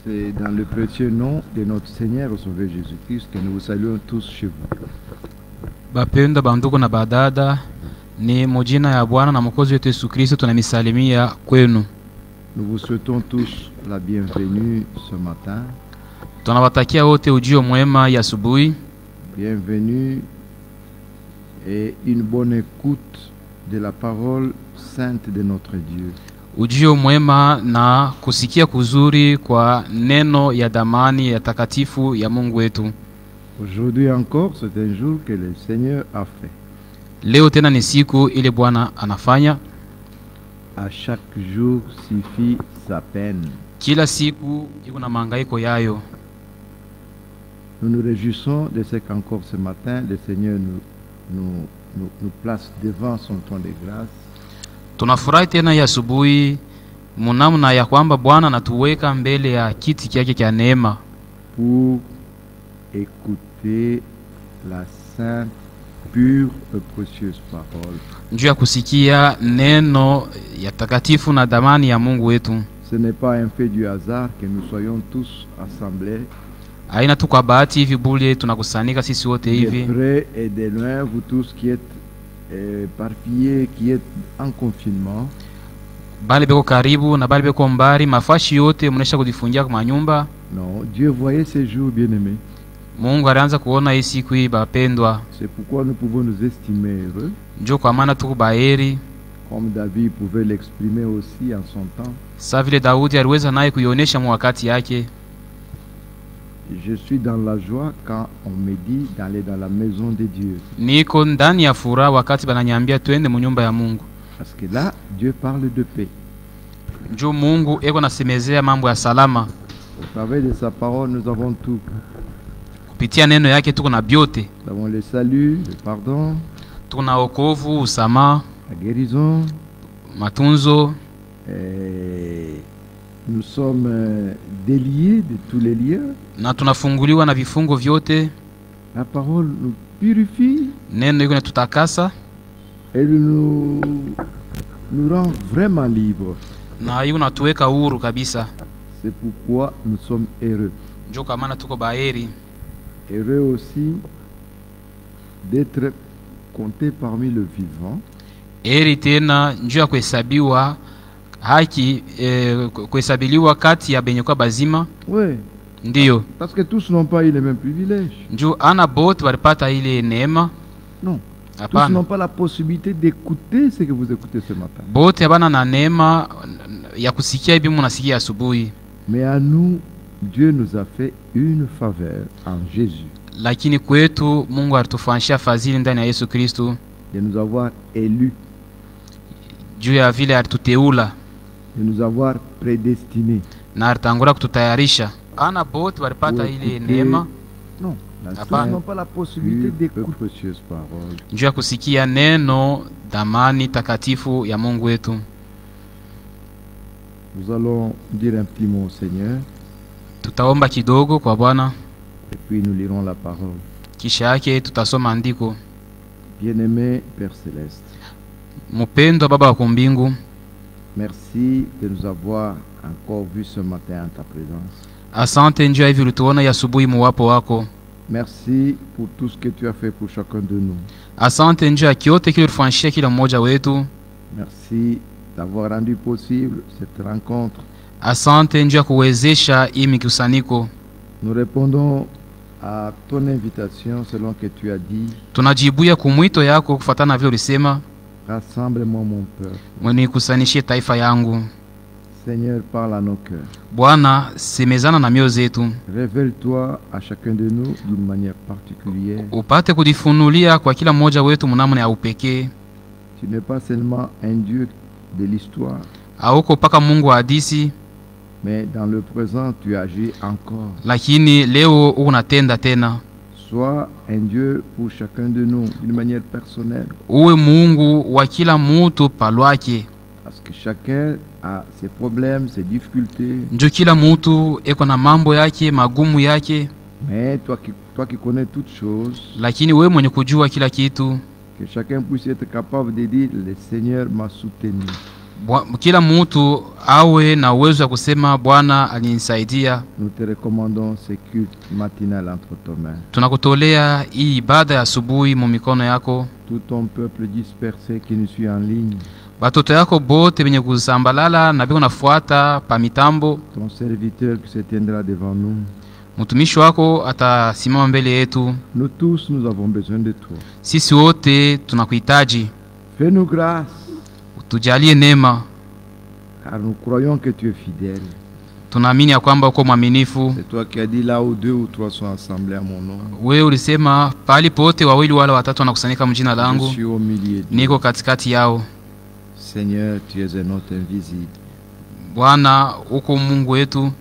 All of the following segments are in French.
C'est dans le précieux nom de notre Seigneur et Sauveur Jésus-Christ que nous vous saluons tous chez vous. Bapenda bandugu na badada, ni mujina ya Bwana na Mwokozi wetu Yesu Kristo tunamisalimia kwenu. Nous vous souhaitons tous la bienvenue ce matin. Tunawatakia wote ujio mwema ya asubuhi. Bienvenue et une bonne écoute de la parole sainte de notre Dieu. Ujio mwema na kusikia kuzuri kwa neno ya damani ya takatifu ya Mungu wetu. Aujourd'hui encore, c'est un jour que le Seigneur a fait. Leo tena ni siku ile Bwana anafanya. À chaque jour suffit sa peine. Kila siku iko na mahangaiko yayo. Nous nous réjouissons de ce qu'encore ce matin, le Seigneur nous place devant son trône de grâce. Tunafurahi tena ya asubuhi munamna ya kwamba Bwana anatuweka mbele ya kiti chake cha neema pour écouter la sainte, pure et précieuse parole. Njoo ya kusikia neno ya takatifu na damani ya Mungu wetu. Ce n'est pas un fait du hasard que nous soyons tous assemblés. Haina tu kwa bahati hivi bure tunakusanyika sisi wote hivi. De près et de loin, vous tous qui êtes éparpillés, qui êtes en confinement. Bali beko karibu na bali beko mbali, mafashi yote mnesha kujifungia kwa nyumba. Non, Dieu voyait ces jours, bien-aimés. Mungu alianza kuona hii siku hii bapendwa. C'est pourquoi nous pouvons nous estimer heureux. Njoo kwa maana tuko baheri. Comme David pouvait l'exprimer aussi en son temps. Sa vile Daudi aliweza naye kuionesha mwakati yake. Je suis dans la joie quand on me dit d'aller dans la maison de Dieu. Niko ndani ya furaha wakati bananiambia twende mu nyumba ya Mungu. Parce que là, Dieu parle de paix. Njoo Mungu eko nasemezea mambo ya salama. Au travers de sa parole, nous avons tout. Kupitia neno yake tuko na byote. Nous avons le salut, le pardon, Tuko na wokovu, usamaha, la guérison. matunzo. Nous sommes déliés de tous les liens. Na tunafunguliwa na vifungo vyote. La parole nous purifie. Neno iko natutakasa. Elle nous rend vraiment libres. Na iko natuweka huru kabisa. C'est pourquoi nous sommes heureux. Njoo kwa maana tuko baheri. Heureux aussi d'être comptés parmi le vivant. Heri tena njoo ya kuhesabiwa haki kuhesabiliwa kati ya benye kwa bazima. Oui. Ndiyo. Parce que tous n'ont pas eu les mêmes privilèges. Njoo ana bote walipata ile neema. Non. Apana. Tous n'ont pas la possibilité d'écouter ce que vous écoutez ce matin. Bote abana na neema ya kusikia hivi mnasikia asubuhi. Mais à nous, Dieu nous a fait une faveur en Jésus. Lakini kwetu Mungu alitufanyia fadhili ndani ya Yesu Kristo. De nous avoir élus. Juu ya vile alituteula. De nous avoir prédestinés. Na alitangura kututayarisha. Ana bote walipata ile neema. Non. Tous n'ont pas la possibilité d'écouter précieuse parole. Njoo ya kusikia neno damani takatifu ya Mungu wetu. Nous allons dire un petit mot au Seigneur. Tutaomba kidogo kwa Bwana. Et puis nous lirons la parole. Kisha yake tutasoma andiko. Bien-aimé Père Céleste. Mpendwa Baba wa mbingu. Merci de nous avoir encore vu ce matin en ta présence. Asante njoo hivi ulituona ya asubuhi muwapo wako. Merci pour tout ce que tu as fait pour chacun de nous. Asante njoo ya kiote kile ulifanyia kila mmoja wetu. Merci d'avoir rendu possible cette rencontre. Asante njoo ya kuwezesha hii mikusanyiko. Nous répondons à ton invitation selon que tu as dit. Tunajibuya kumwito yako kufuatana vile ulisema. Rassemble-moi mon peuple. Mwenikusanishie taifa yangu. Seigneur, parle à nos cœurs. Bwana, semezana na mioyo zetu. Révèle-toi à chacun de nous d'une manière particulière. Upate kujifunulia kwa kila mmoja wetu mnamna ya upekee. Tu n'es pas seulement un Dieu de l'histoire. Hauko paka Mungu wa hadithi. Mais dans le présent, tu agis encore. Lakini leo unatenda tena. Sois un Dieu pour chacun de nous d'une manière personnelle. Uwe Mungu wa kila mtu palwake. Parce que chacun a ses problèmes, ses difficultés. Njoo kila mtu eko na mambo yake, magumu yake. Mais toi qui connais toutes choses. Lakini wewe mwenye kujua kila kitu. Que chacun puisse être capable de dire, le Seigneur m'a soutenu. Kila mtu awe na uwezo wa kusema Bwana alinisaidia. Nous te recommandons ce culte matinal entre tes mains. Tunakutolea hii ibada ya asubuhi mu mikono yako. Tout ton peuple dispersé qui nous suit en ligne. Batoto yako bote benye kusambalala na biko nafuata pa mitambo. Ton serviteur qui se tiendra devant nous. Mtumishi wako atasimama mbele yetu. Nous tous nous avons besoin de toi. Sisi wote tunakuhitaji. Fais-nous grâce. Tujalie neema. Car nous croyons que tu es fidèle. Tunaamini ya kwamba uko mwaminifu. C'est toi qui as dit là où 2 ou 3 sont assemblés à mon nom. Wewe ulisema pali pote wawili wala watatu wanakusanyika mjina langu. Je suis au milieu. Niko katikati yao. Seigneur, tu es un hôte invisible. Bwana uko Mungu wetu.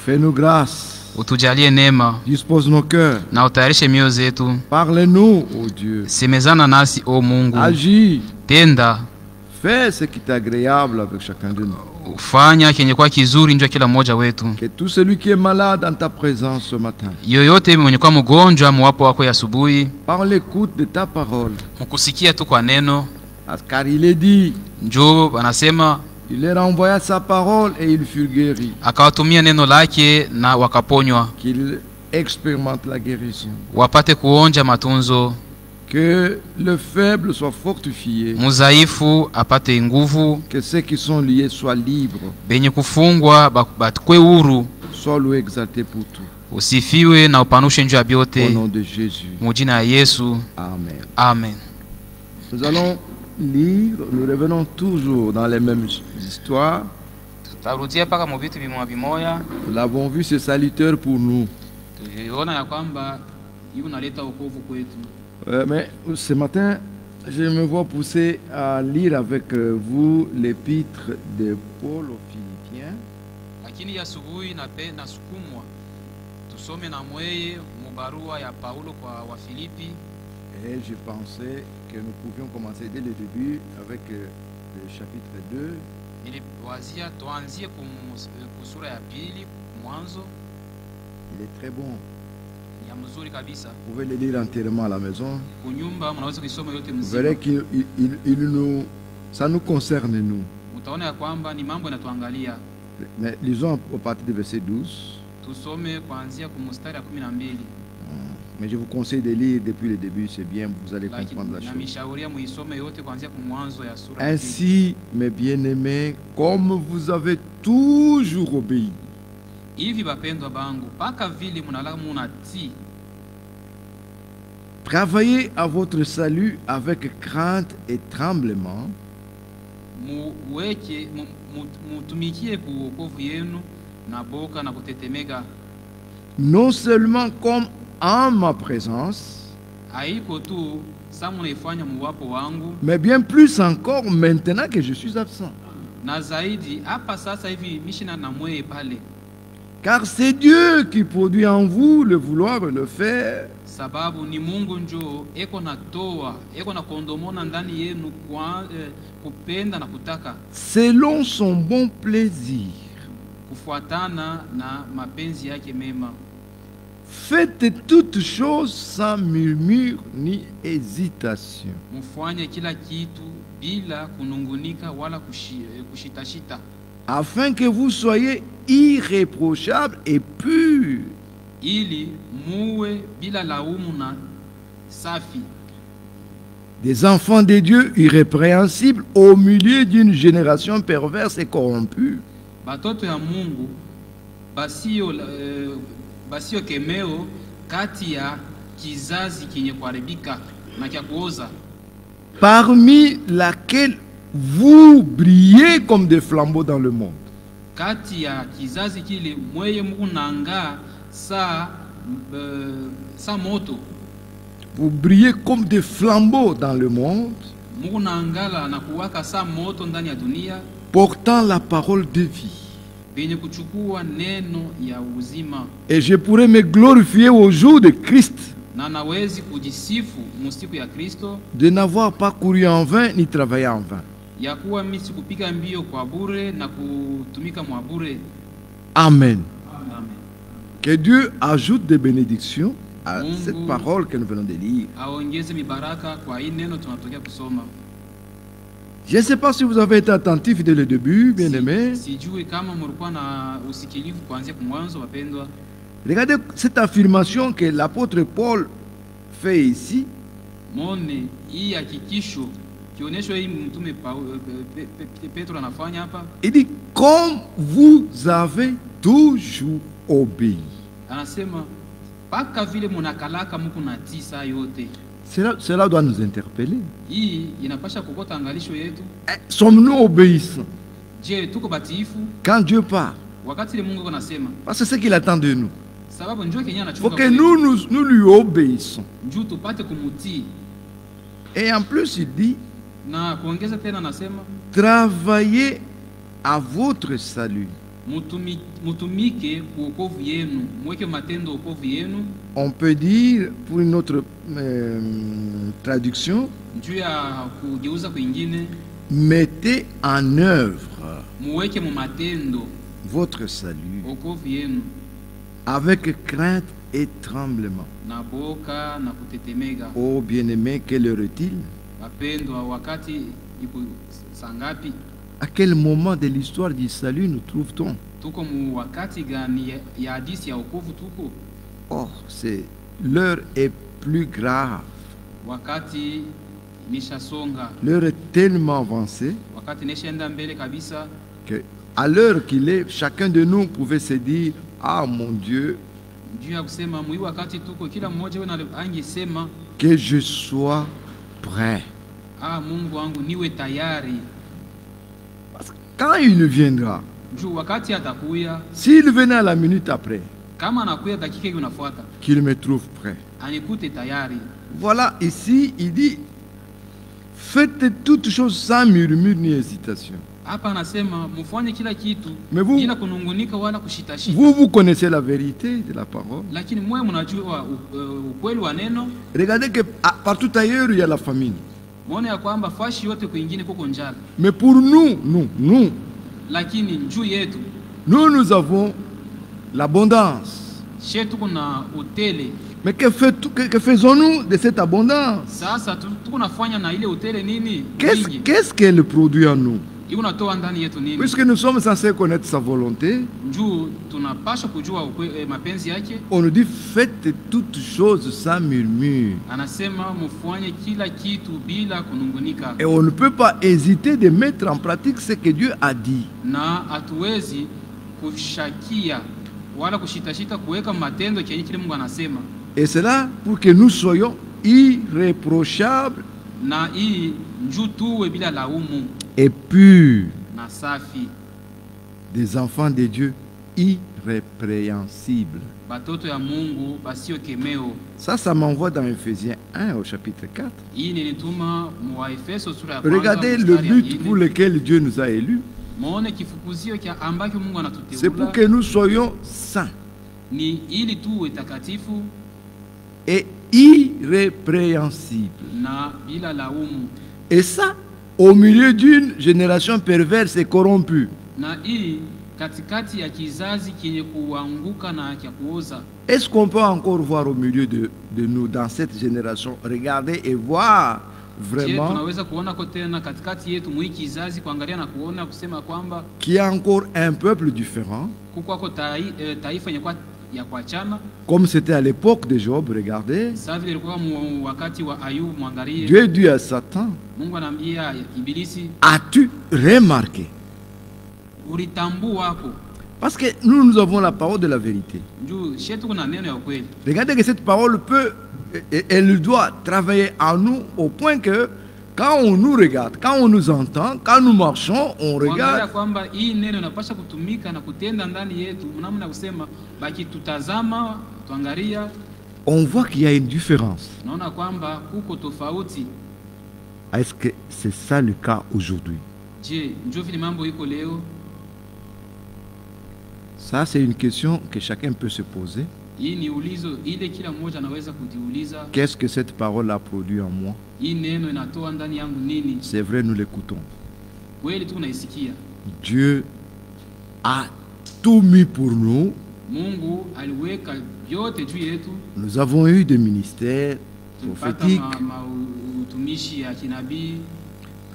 Fais-nous grâce. Utujalie neema. Dispose nos cœurs. Na utayarishe mioyo zetu. Parle-nous, ô Dieu. Semezana nasi o Mungu. Agis. Tenda. Fais ce qui est agréable avec chacun de nous. Fanya kenye kwa kizuri njoo kila mmoja wetu. Que tout celui qui est malade en ta présence ce matin. Yoyote mwenye kwa mgonjwa mwapo wako ya asubuhi. Par l'écoute de ta parole. Mkusikia tu kwa neno. Car il est dit. Njoo anasema. Il leur envoya sa parole et il fut guéri. Akawatumia neno lake na wakaponywa. Qu'il expérimente la guérison. Wapate kuonja matunzo. Que le faible soit fortifié. Muzaifu apate nguvu. Que ceux qui sont liés soient libres. Benye kufungwa batukwe huru. Sois loué exalté pour tout. Usifiwe na upanushe njuu ya byote. Au nom de Jésus. Mujina ya Yesu. Amen. Amen. Nous allons lire, nous revenons toujours dans les mêmes histoires. Tutarudia paka mu vitu bimoya bimoya. Nous l'avons vu, c'est salutaire pour nous. Tuliona ya kwamba hiyo inaleta wokovu kwetu. Mais ce matin, je me vois pousser à lire avec vous l'épître de Paul aux Philippiens. Lakini ya asubuhi nasukumwa tusome na mweye mubarua ya Paulo kwa Wafilipi. Et je pensais que nous pouvions commencer dès le début avec le chapitre 2. Niliwazia tuanzie kusura ya pili mwanzo. Il est très bon. Ya mzuri kabisa. Vous pouvez le lire entièrement à la maison. Kunyumba mnaweza kusoma yote mzima. Vous verrez que ça nous concerne nous. Mtaona ya kwamba ni mambo yanatuangalia. Mais lisons au partir du verset 12. Tusome kuanzia kumstari ya 12. Mais je vous conseille de lire depuis le début, c'est bien, vous allez comprendre la chose. Ainsi, mes bien-aimés, comme vous avez toujours obéi, travaillez à votre salut avec crainte et tremblement, non seulement comme en ma présence, mais bien plus encore maintenant que je suis absent. Car c'est Dieu qui produit en vous le vouloir et le faire, selon son bon plaisir. Faites toutes choses sans murmure ni hésitation, afin que vous soyez irréprochables et purs, des enfants de Dieu irrépréhensibles au milieu d'une génération perverse et corrompue, basio kemeo kati ya kizazi kinye kuharibika na kia kuoza, parmi laquelle vous brillez comme des flambeaux dans le monde. Kati ya kizazi kile mweye mkunanga sa moto. Vous brillez comme des flambeaux dans le monde, mkunangala na kuwaka sa moto ndani ya dunia, portant la parole de vie. Neno ya uzima. Et je pourrais me glorifier au jour de Christ, de n'avoir pas couru en vain ni travaillé en vain. Amen. Amen. Que Dieu ajoute des bénédictions à cette parole que nous venons de lire. Je ne sais pas si vous avez été attentif dès le début, bien aimé. Sijui kama mlikuwa na usikilivu kuanzia mwanzo wapendwa. Regardez cette affirmation que l'apôtre Paul fait ici. Mone hii hakikisho kionyesho hii mtume Petro anafanya hapa. Il dit comme vous avez toujours obéi. Anasema paka vile munakalaka mko na tisa yote. Cela doit nous interpeller. Hii inapasha kukota angalisho yetu. Sommes-nous obéissants Je, tuko batiifu quand Dieu parle? wakati ile Mungu anasema? Parce que c'est ce qu'il attend de nous. Sababu njoo Kenya Il anachunga. faut que nous lui obéissons. Njoo tupate kumutii. Et en plus, il dit, Na kuongeza tena anasema travaillez à votre salut. mutumike kuokovu yenu, mweke matendo wokovu yenu. On peut dire, pour une autre traduction, Njoo ya kugeuza kwingine, mettez en œuvre muweke mu matendo votre salut wokovu yenu avec crainte et tremblement. na boka na kutetemeka. Oh bien-aimé, quelle heure est-il? Wapendwa, wakati iko sangapi? À quel moment de l'histoire du salut nous trouve-t-on? Tuko mu wakati gani ya hadisi ya wokovu tuko? Oh, l'heure est plus grave. Wakati nishasonga, L'heure est tellement avancée wakati nishaenda mbele kabisa, que à l'heure qu'il est, chacun de nous pouvait se dire, ah mon Dieu, juu ya kusema mwi wakati tuko kila mmoja wewe angesema que je sois prêt. Mungu wangu niwe tayari. Parce que quand il viendra, Juu wakati atakuya, s'il venait à la minute après, kama anakuya dakika hiyo inafuata, qu'il me trouve prêt. anikute tayari. Voilà, ici, il dit, faites toutes choses sans murmure ni hésitation. Hapa anasema mfanye kila kitu Mais vous, bila kunungunika wala kushitashita. vous connaissez la vérité de la parole. Lakini mwe mnajua ukweli wa neno. Regardez que partout ailleurs, il y a la famine. Muone ya kwamba fashi yote kwingine kuko njala. Mais pour nous, Lakini njuu yetu, nous avons l'abondance. shetu kuna hoteli. Mais que faisons-nous de cette abondance? Sasa tuko nafanya na ile hoteli nini? Qu'est-ce qu'elle produit en nous? Iko natoa ndani yetu nini? Puisque nous sommes censés connaître sa volonté, Njuu tunapaswa kujua mapenzi yake. on nous dit faites toutes choses sans murmure. Anasema mfanye kila kitu bila kunungunika. Et on ne peut pas hésiter de mettre en pratique ce que Dieu a dit. Na hatuwezi kushakia wala kushitashita kuweka matendo kile Mungu anasema. Et cela pour que nous soyons irréprochables Na hii njuu tuwe bila laumu et purs, na safi, des enfants de Dieu irrépréhensibles. batoto ya Mungu basio kemeo. Ça m'envoie dans Ephésiens 1 au chapitre 4. Hii nilituma mu Efeso sura ya kwanza. Regardez le but pour lequel Dieu nous a élus. Muone kifukuzio kia ambacho Mungu C'est pour anatuteula que nous soyons saints ni ili tuwe takatifu et irrépréhensibles. na bila laumu. Et ça, au milieu d'une génération perverse et corrompue. Na hii katikati ya kizazi kenye kuanguka na kia kuoza. Est-ce qu'on peut encore voir au milieu de nous dans cette génération, regarder et voir vraiment tunaweza kuona kote tena katikati yetu mwi kizazi kuangalia na kuona kusema kwamba qu'il y a encore un peuple différent, kuko taifa yenye ya kuachana, comme c'était à l'époque de Job, regardez. sasa vile ilikuwa wakati wa Ayubu. Mwangalie, Dieu dit à Satan, Mungu anaambia Ibilisi, as-tu remarqué? ulitambua wako. Parce que nous avons la parole de la vérité. Njoo shetu kuna neno ya ukweli. Regardez que cette parole elle doit travailler en nous au point que quand on nous regarde, quand on nous entend, quand nous marchons, on regarde. Kwamba hii neno inapaswa kutumika na kutenda ndani yetu, namna kusema baki tutazama, tuangalia, on voit qu'il y a une différence. naona kwamba kuko tofauti. Est-ce que c'est ça le cas aujourd'hui? Je, njoo vile mambo iko leo? Ça, c'est une question que chacun peut se poser. Hii ni ulizo ile kila mmoja anaweza kujiuliza. Qu'est-ce que cette parole a produit en moi? Hii neno inatoa ndani yangu nini? C'est vrai, nous l'écoutons. Kweli tu tunaisikia. Dieu a tout mis pour nous. Mungu aliweka vyote juu yetu. Nous avons eu des ministères prophétiques. Utumishi ya kinabii.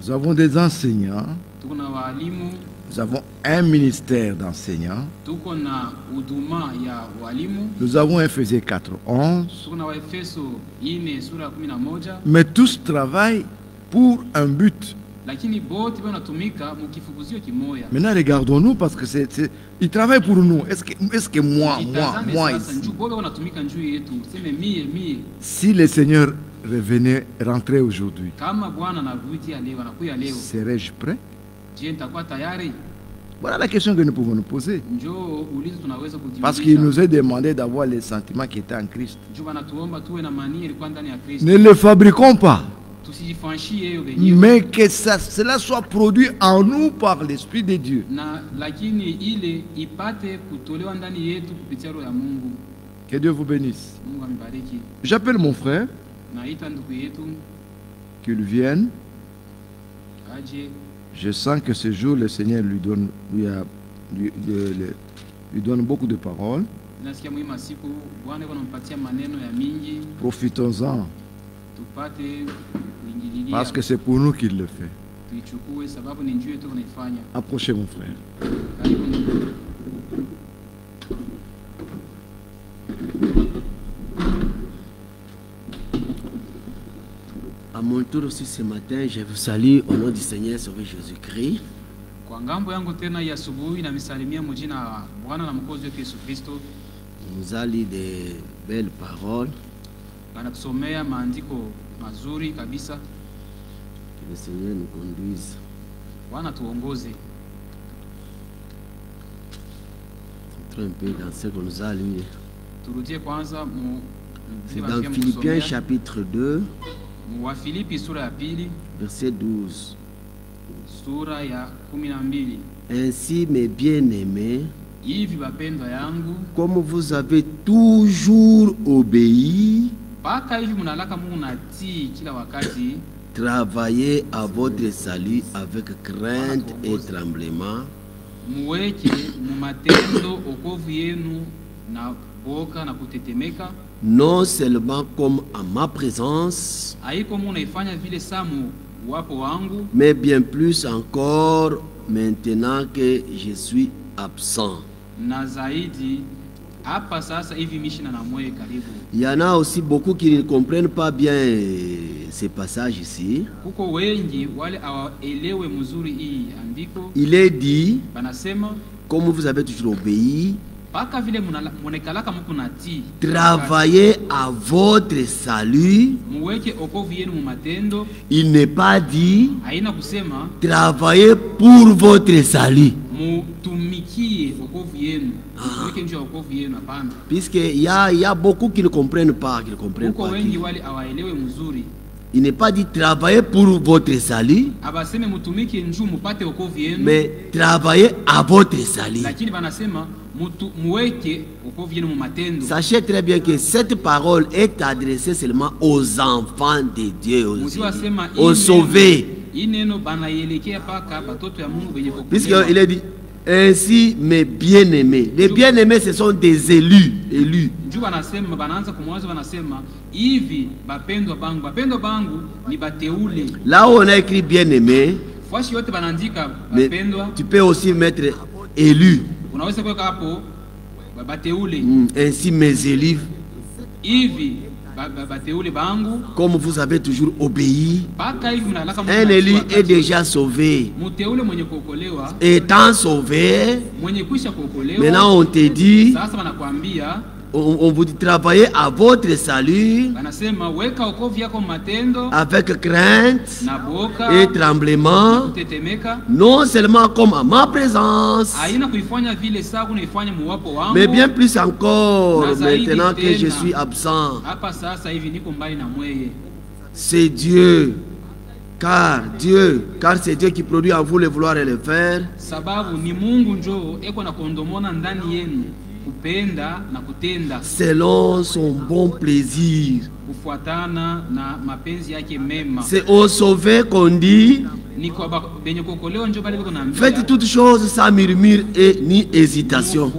Nous avons des enseignants. tuko na walimu, Nous avons un ministère d'enseignants. tuko na huduma ya walimu, Nous avons Ephésiens 4:11. tuko na Waefeso 4 sura 11. Mais tous travaillent pour un but. Lakini bote wanatumika mukifukuzio kimoya. Maintenant, regardons-nous parce que ils travaillent pour nous. Est-ce que moi ici, si le Seigneur revenait, rentrer aujourd'hui, serais-je prêt? Voilà la question que nous pouvons nous poser. Parce qu'il nous est demandé d'avoir les sentiments qui étaient en Christ. Ne les fabriquons pas, mais que cela soit produit en nous par l'Esprit de Dieu. Que Dieu vous bénisse. J'appelle mon frère qu'il vienne. Je sens que ce jour, le Seigneur lui donne beaucoup de paroles. Profitons-en. Parce que c'est pour nous qu'il le fait. Approchez mon frère. À mon tour aussi ce matin, je vous salue au nom du Seigneur Sauveur Jésus-Christ. Il nous a lu des belles paroles. Que le Seigneur nous conduise. Entrons un peu dans ce qu'on nous a lu. C'est dans Philippiens chapitre 2, verset 12. Ainsi, mes bien-aimés, comme vous avez toujours obéi, travaillez à votre salut avec crainte et tremblement, non seulement comme à ma présence, mais bien plus encore maintenant que je suis absent. Il y en a aussi beaucoup qui ne comprennent pas bien ces passages ici. Il est dit, comme vous avez toujours obéi, travaillez à votre salut. Il n'est pas dit travaillez pour votre salut. Puisqu'il y a beaucoup qui ne comprennent pas. Il n'est pas dit travailler pour votre salut, mais travailler à votre salut. Sachez très bien que cette parole est adressée seulement aux enfants de Dieu, aux sauvés. Puisqu'il est dit, ainsi mes bien-aimés. Les bien-aimés, ce sont des élus. Là où on a écrit bien-aimé, mais tu peux aussi mettre élu. Ainsi mes élus, comme vous avez toujours obéi. Un élu est déjà sauvé. Étant sauvé, maintenant on te dit, on vous dit travailler à votre salut avec crainte et tremblement, non seulement comme à ma présence, mais bien plus encore maintenant que je suis absent. C'est Dieu, car c'est Dieu qui produit en vous le vouloir et le faire, selon son bon plaisir. C'est aux sauvés qu'on dit, faites toutes choses sans murmure et ni hésitation,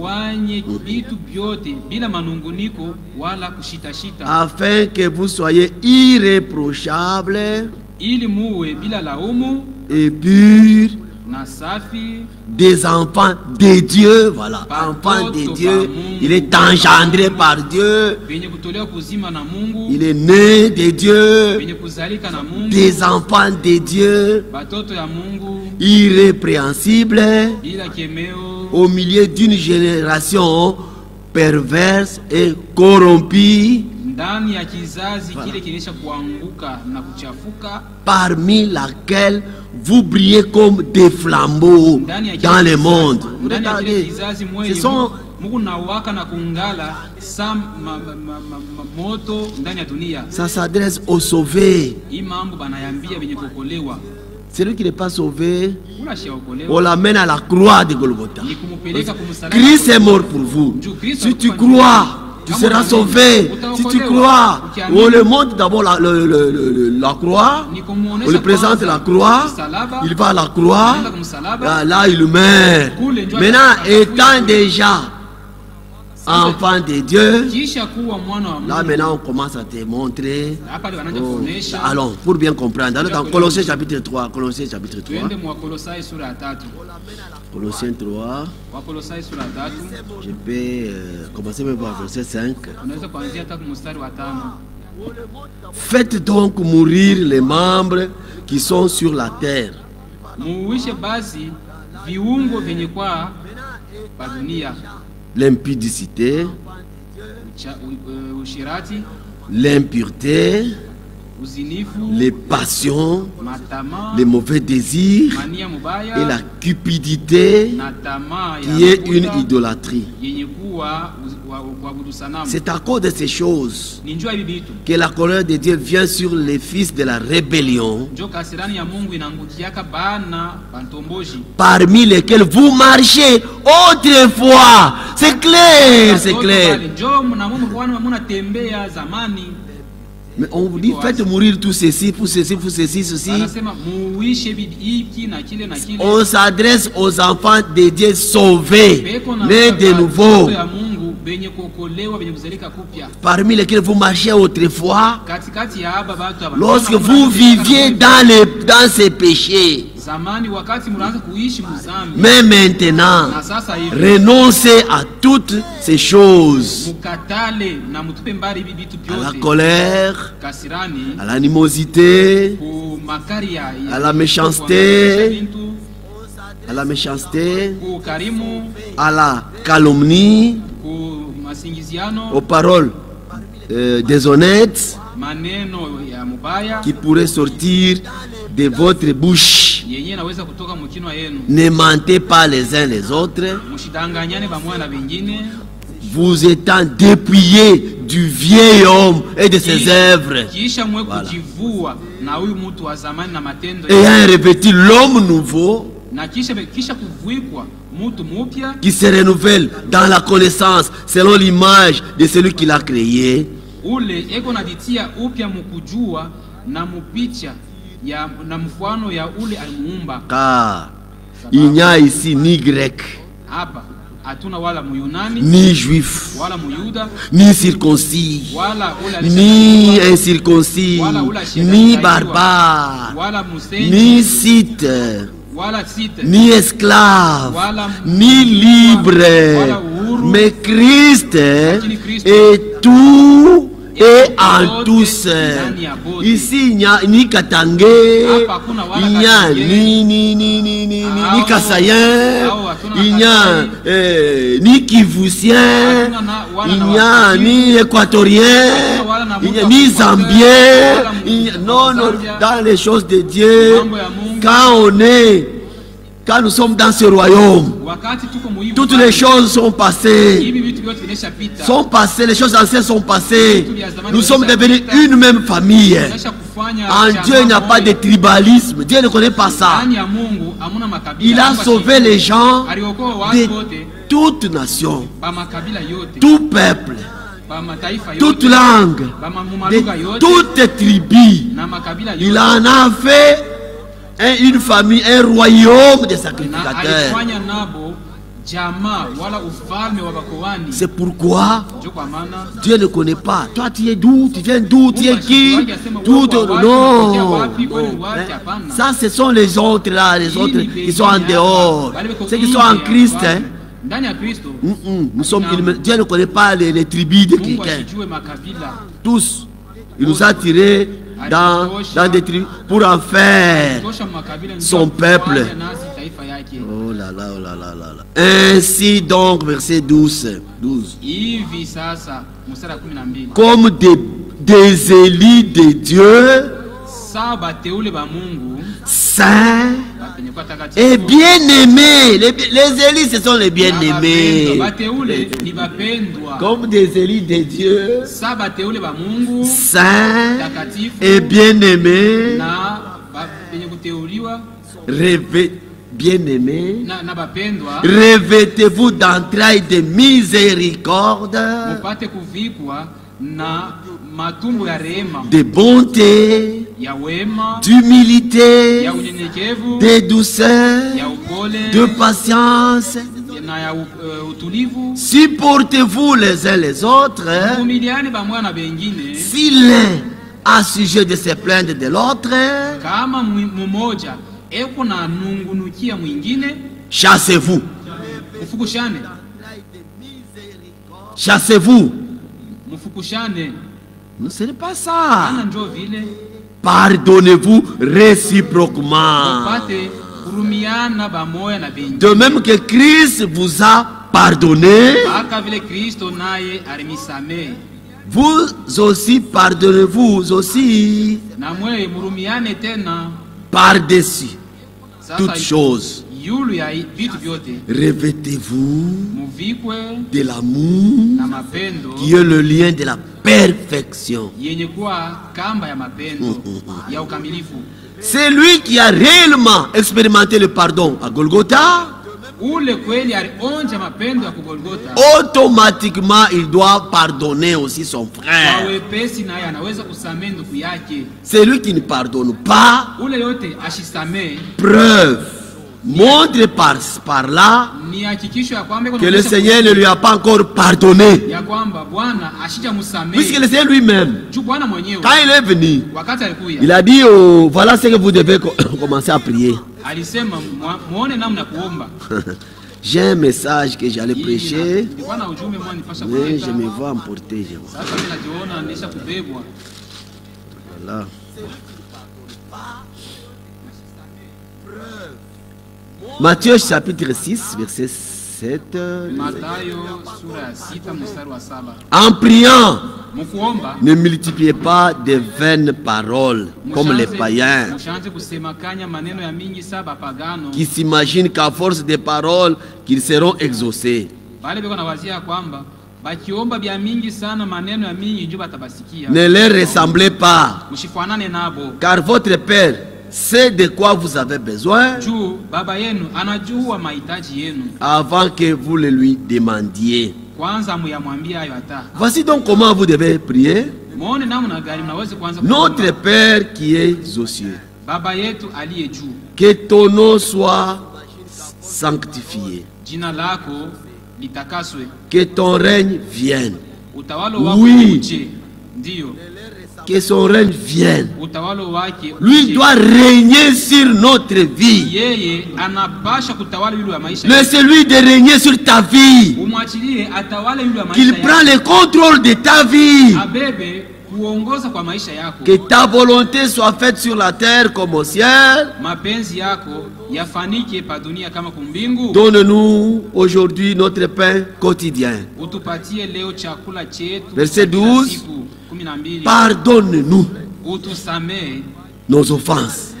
afin que vous soyez irréprochables et purs, des enfants de Dieu, voilà, enfants de Dieu, il est engendré par Dieu, il est né de Dieu, des enfants de Dieu, irrépréhensible, au milieu d'une génération perverse et corrompue, parmi laquelle vous brillez comme des flambeaux dans le monde. Regardez, ce sont ça s'adresse aux sauvés. Celui qui n'est pas sauvé, on l'amène à la croix de Golgotha. Christ est mort pour vous. Si tu crois, tu seras sauvé. Si tu crois, on le montre d'abord la croix, on lui présente la croix, il va à la croix, là il meurt. Maintenant, étant déjà enfant de Dieu, là maintenant on commence à te montrer. Allons, pour bien comprendre. Alors dans Colossiens chapitre 3, Colossiens 3, je peux commencer même par verset 5. Faites donc mourir les membres qui sont sur la terre. L'impudicité, l'impureté, les passions, les mauvais désirs et la cupidité qui est une idolâtrie. C'est à cause de ces choses que la colère de Dieu vient sur les fils de la rébellion, parmi lesquels vous marchez autrefois. C'est clair, c'est clair. Mais on vous dit, faites mourir tout ceci, pour ceci, pour ceci, ceci. On s'adresse aux enfants de Dieu sauvés, nés de nouveau, parmi lesquels vous marchiez autrefois, lorsque vous viviez dans ces péchés. Mais maintenant, renoncez à toutes ces choses, à la colère, à l'animosité, à la méchanceté, à la calomnie, aux paroles déshonnêtes qui pourraient sortir de votre bouche. Ne mentez pas les uns les autres, vous étant dépouillés du vieil homme et de ses œuvres, ayant revêtu l'homme nouveau qui se renouvelle dans la connaissance selon l'image de celui qui l'a créé. Car il n'y a ici ni grec, ni juif, ni circoncis, ni incirconcis, ni barbare, ni scythe, ni esclave, ni libre, mais Christ est tout et en tous. Ici il n'y a ni Katangé, il n'y a ni Kassayen, il n'y a ni Kivousien, il n'y a ni Équatorien, il n'y a ni Zambien. Non, non, dans les choses de Dieu, quand nous sommes dans ce royaume, toutes les choses sont passées, les choses anciennes sont passées. Nous sommes devenus une même famille. En Dieu, il n'y a pas de tribalisme. Dieu ne connaît pas ça. Il a sauvé les gens de toute nation, tout peuple, toute langue, de toute tribu. Il en a fait une famille, un royaume de sacrificateurs. C'est pourquoi Dieu ne connaît pas. Toi, tu es d'où? Tu viens d'où? Tu es qui? Tout, non. Ça, ce sont les autres là, les autres qui sont en dehors. Ceux qui sont en Christ. Hein. Nous sommes, Dieu ne connaît pas les tribus de quelqu'un. Tous. Il nous a tirés dans des tribus pour en faire son peuple. Oh là là, oh là là là là. Ainsi donc, verset 12. Comme des élus de Dieu, saints et bien-aimés. Les élus, ce sont les bien-aimés. Comme des élus de Dieu, saints et bien-aimés. Bien-aimés, revêtez-vous d'entrailles de miséricorde, de bonté, d'humilité, de douceur, de patience. Supportez-vous les uns les autres. Si l'un a sujet de se plaindre de l'autre, chassez-vous. Chassez-vous. Non, ce n'est pas ça. Pardonnez-vous réciproquement. De même que Christ vous a pardonné, vous aussi pardonnez-vous aussi par-dessus toutes choses. Revêtez-vous de l'amour qui est le lien de la perfection. C'est lui qui a réellement expérimenté le pardon à Golgotha. Automatiquement, il doit pardonner aussi son frère. C'est lui qui ne pardonne pas. Preuve. Montre par là que le Seigneur ne lui a pas encore pardonné. Puisque le Seigneur lui-même, quand il est venu, il a dit, oh, voilà ce que vous devez commencer à prier. J'ai un message que j'allais prêcher, mais je me vois emporter. Voilà. Matthieu chapitre 6, verset 7. En priant, ne multipliez pas de vaines paroles comme les païens qui s'imaginent qu'à force de paroles qu'ils seront exaucés. Ne les ressemblez pas, car votre Père sait de quoi vous avez besoin avant que vous le lui demandiez. Voici donc comment vous devez prier. Notre Père qui est aux cieux, que ton nom soit sanctifié, que ton règne vienne. Oui, que son règne vienne. Lui doit régner sur notre vie. Laisse-lui de régner sur ta vie. Qu'il prend le contrôle de ta vie. Que ta volonté soit faite sur la terre comme au ciel. Donne-nous aujourd'hui notre pain quotidien. Verset 12. Pardonne-nous nos offenses.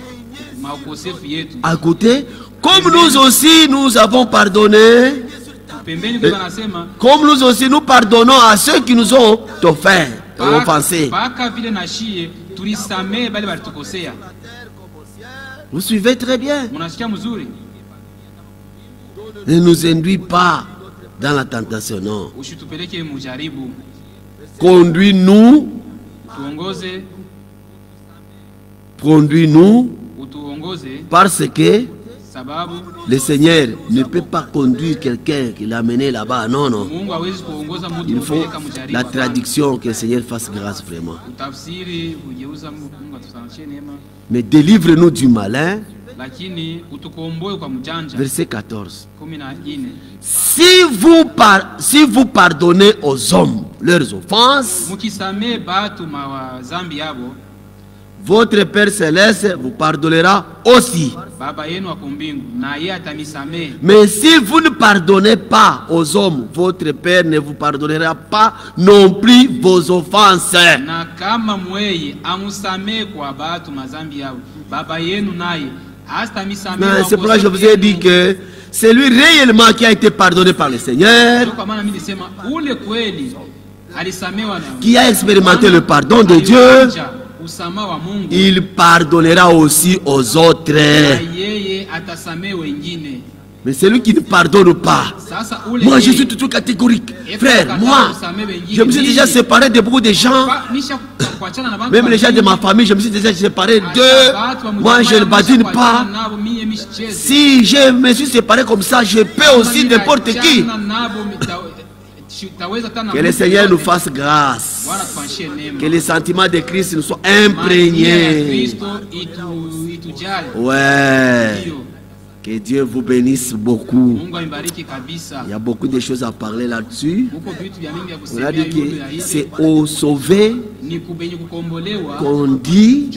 À côté, comme nous aussi nous avons pardonné, comme nous aussi nous pardonnons à ceux qui nous ont offensés. Vous suivez très bien. Ne nous induis pas dans la tentation, non. Conduis-nous parce que Le Seigneur ne peut pas conduire quelqu'un qui l'a mené là-bas. Non, non. Il faut la traduction, que le Seigneur fasse grâce vraiment. Mais délivre-nous du malin. Verset 14. Si vous pardonnez aux hommes leurs offenses, votre Père Céleste vous pardonnera aussi. Mais si vous ne pardonnez pas aux hommes, votre Père ne vous pardonnera pas non plus vos offenses. C'est pour ça que je vous ai dit que c'est lui réellement qui a été pardonné par le Seigneur, qui a expérimenté le pardon de Dieu. Il pardonnera aussi aux autres. Mais celui qui ne pardonne pas, moi je suis toujours catégorique. Frère, moi, je me suis déjà séparé de beaucoup de gens. Même les gens de ma famille, je me suis déjà séparé d'eux. Moi je ne badine pas. Si je me suis séparé comme ça, je peux aussi n'importe qui. Que le Seigneur nous fasse grâce. Que les sentiments de Christ nous soient imprégnés. Ouais. Que Dieu vous bénisse beaucoup. Il y a beaucoup de choses à parler là-dessus. On a dit que c'est aux sauvés qu'on dit,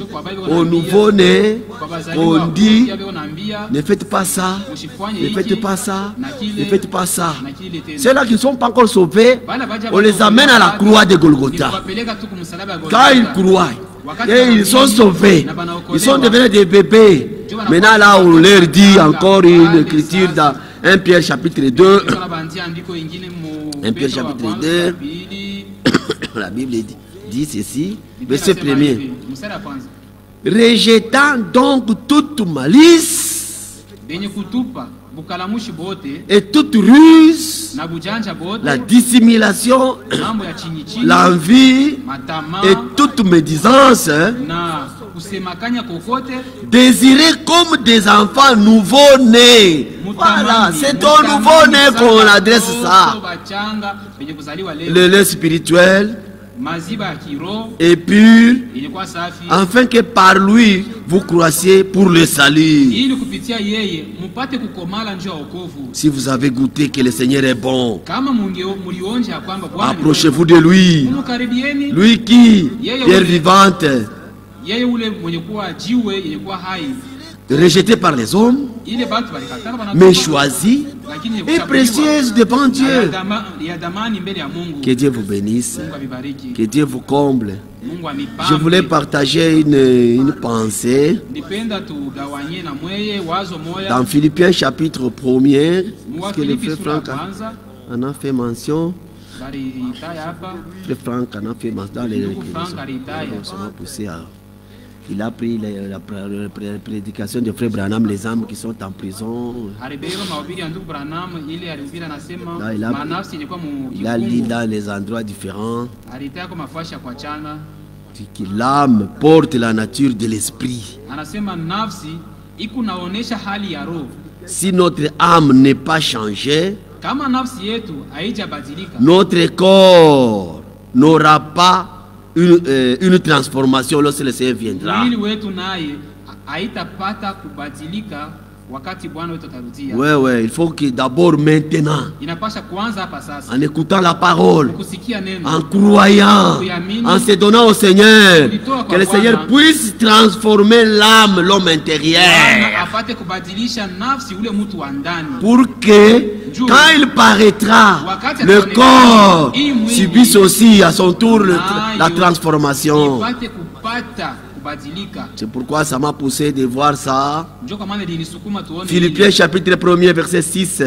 aux nouveau-nés, on dit, ne faites pas ça, ne faites pas ça, ne faites pas ça. Ceux-là qui ne sont pas encore sauvés, on les amène à la croix de Golgotha. Quand ils croient, et ils sont sauvés, ils sont devenus des bébés. Maintenant là on leur dit encore une écriture dans 1 Pierre chapitre 2. 1 Pierre chapitre 2. La Bible dit ceci, verset 1er. Rejetant donc toute malice et toute ruse, la dissimulation, l'envie et toute médisance, désirez comme des enfants nouveau-nés. Voilà, c'est au nouveau-né qu'on adresse ça. Le lait spirituel et pur, afin que par lui vous croissiez pour le salut. Si vous avez goûté que le Seigneur est bon, approchez-vous de lui. Lui qui, pierre vivante, rejeté par les hommes, mais choisi et précieuse devant Dieu. Que Dieu vous bénisse, que Dieu vous comble. Je voulais partager une pensée dans Philippiens chapitre 1er, parce que le frère Franck en a fait mention. Le frère Franck en a fait mention dans les il a pris la prédication de frère Branham, les âmes qui sont en prison. Là, il a lu dans les endroits différents que l'âme porte la nature de l'esprit. Si notre âme n'est pas changée, notre corps n'aura pas une transformation lorsque le Seigneur viendra. Ouais, il faut que d'abord maintenant, en écoutant la parole, en croyant, en se donnant au Seigneur, que le Seigneur puisse transformer l'âme, l'homme intérieur, pour que quand il paraîtra, le corps subisse aussi à son tour la transformation. C'est pourquoi ça m'a poussé de voir ça. Philippiens chapitre 1er verset 6.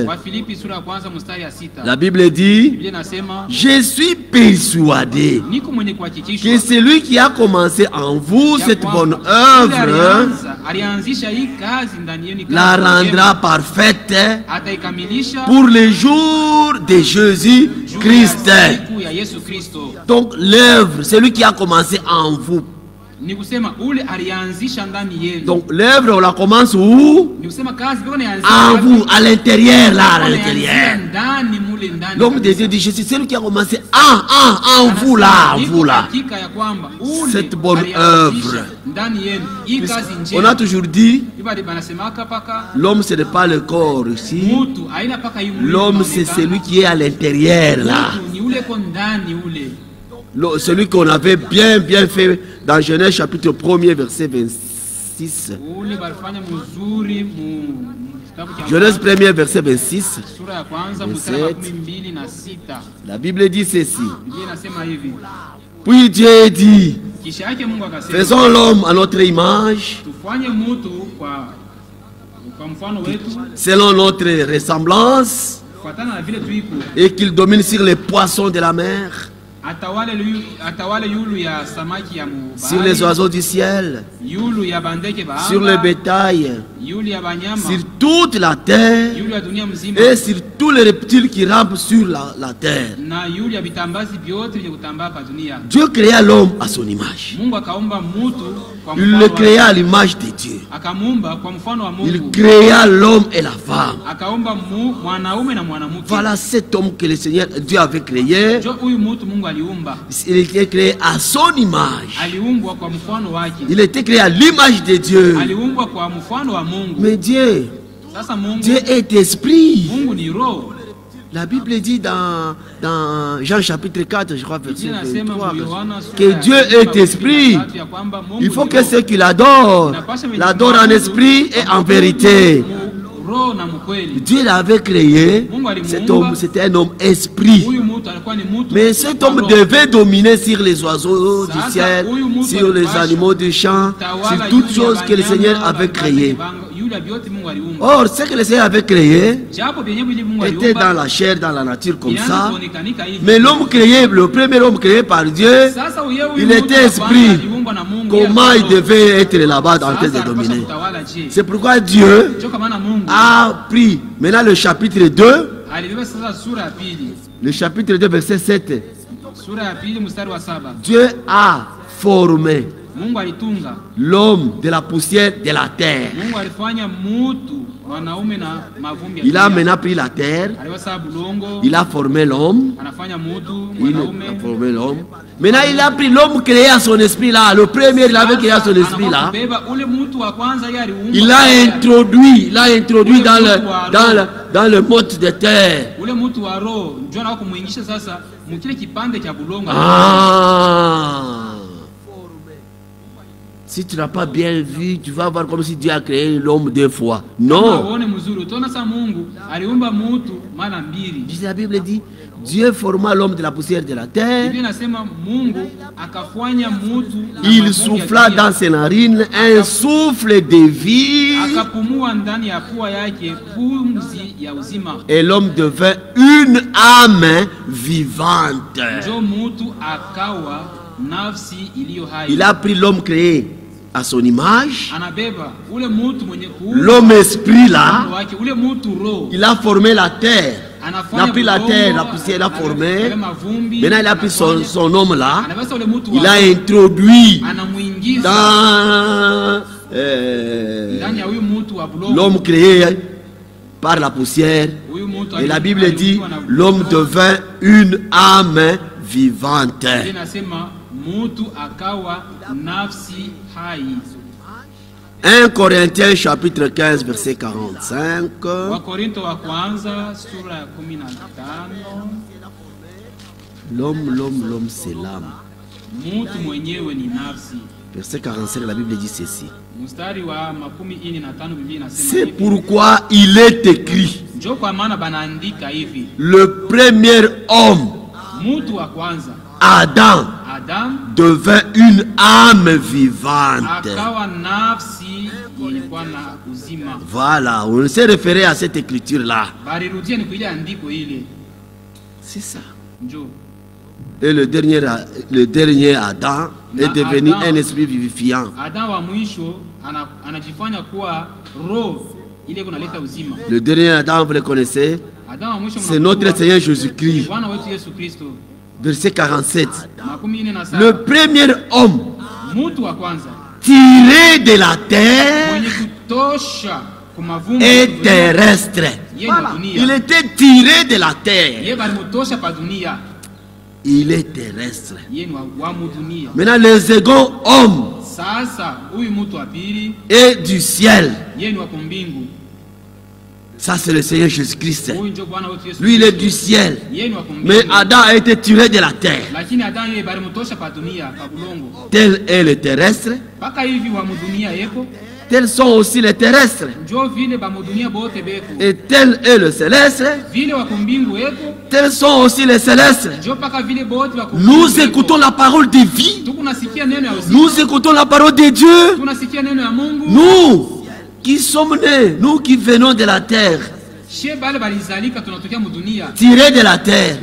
La Bible dit: je suis persuadé que celui qui a commencé en vous cette bonne œuvre la rendra parfaite pour le jour de Jésus-Christ. Donc l'œuvre, celui qui a commencé en vous, Donc l'œuvre on la commence où? En vous, à l'intérieur là, à l'intérieur. L'homme de Dieu dit, je suis celui qui a commencé en vous là, cette bonne œuvre. On a toujours dit, l'homme ce n'est pas le corps ici, l'homme c'est celui qui est à l'intérieur là. Celui qu'on avait bien fait dans Genèse chapitre 1er verset 26. Genèse 1er verset 26. 27. La Bible dit ceci. Puis Dieu dit, faisons l'homme à notre image, selon notre ressemblance, et qu'il domine sur les poissons de la mer, sur les oiseaux du ciel, sur le bétail, sur toute la terre et sur tous les reptiles qui rampent sur la terre. Dieu créa l'homme à son image. Il le créa à l'image de Dieu. Il créa l'homme et la femme. Voilà cet homme que le Seigneur Dieu avait créé. Il était créé à son image. Il était créé à l'image de Dieu. Mais Dieu est esprit. La Bible dit dans Jean chapitre 4, je crois, verset 23, que Dieu est esprit. Il faut que ceux qui l'adorent en esprit et en vérité. Dieu l'avait créé, cet homme, c'était un homme esprit. Mais cet homme devait dominer sur les oiseaux du ciel, sur les animaux du champ, sur toutes choses que le Seigneur avait créées. Or, ce que le Seigneur avait créé était dans la chair, dans la nature comme ça. Mais l'homme créé, le premier homme créé par Dieu, il était esprit. Comment il devait être là-bas en train de dominer? C'est pourquoi Dieu a pris maintenant le chapitre 2, le chapitre 2 verset 7. Dieu a formé l'homme de la poussière de la terre. Il a maintenant pris la terre, il a formé l'homme, Maintenant il a pris l'homme créé à son esprit là, le premier il avait créé à son esprit là. Il l'a introduit, dans le mode de terre. Si tu n'as pas bien vu, tu vas voir comme si Dieu a créé l'homme deux fois. Non. La Bible dit, Dieu forma l'homme de la poussière de la terre. Il souffla dans ses narines un souffle de vie. Et l'homme devint une âme vivante. Il a pris l'homme créé à son image, l'homme esprit là, il a formé la terre. Il a pris la terre, la poussière, il a formé. Maintenant il a pris son homme là, il a introduit dans l'homme créé par la poussière. Et la Bible dit, l'homme devint une âme vivante. 1 Corinthiens chapitre 15 verset 45. L'homme c'est l'âme. Verset 45, la Bible dit ceci. C'est pourquoi il est écrit, le premier homme, Adam, devint une âme vivante. Voilà, on s'est référé à cette écriture-là. C'est ça. Et le dernier Adam est devenu un esprit vivifiant. Le dernier Adam, vous le connaissez, c'est notre Seigneur Jésus-Christ. Verset 47. Le premier homme tiré de la terre et terrestre. Voilà. Il était tiré de la terre. Il est terrestre. Maintenant, le second homme est du ciel. Ça, c'est le Seigneur Jésus-Christ. Lui, il est du ciel. Mais Adam a été tiré de la terre. Tel est le terrestre. Tels sont aussi les terrestres. Et tel est le céleste. Tels sont aussi les célestes. Nous écoutons la parole de vie. Nous écoutons la parole de Dieu. Nous qui sommes nés, nous qui venons de la terre, tirés de la terre,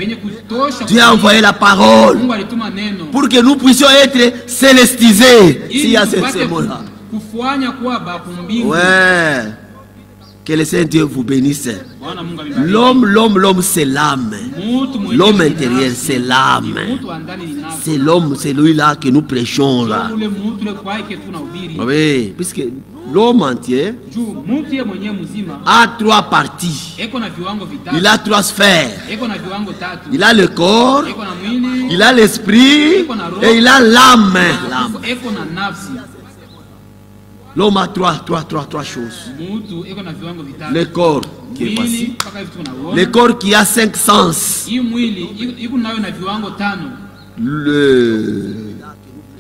Dieu a envoyé la parole pour que nous puissions être célestisés. S'il y a ce mot-là. Ouais. Que le Saint-Dieu vous bénisse. L'homme, c'est l'âme. L'homme intérieur, c'est l'âme. C'est l'homme, c'est lui-là que nous prêchons là. Oui, puisque l'homme entier a trois parties. Il a trois sphères. Il a le corps, il a l'esprit et il a l'âme. L'homme a trois choses. Le corps qui est passé. Le corps qui a 5 sens.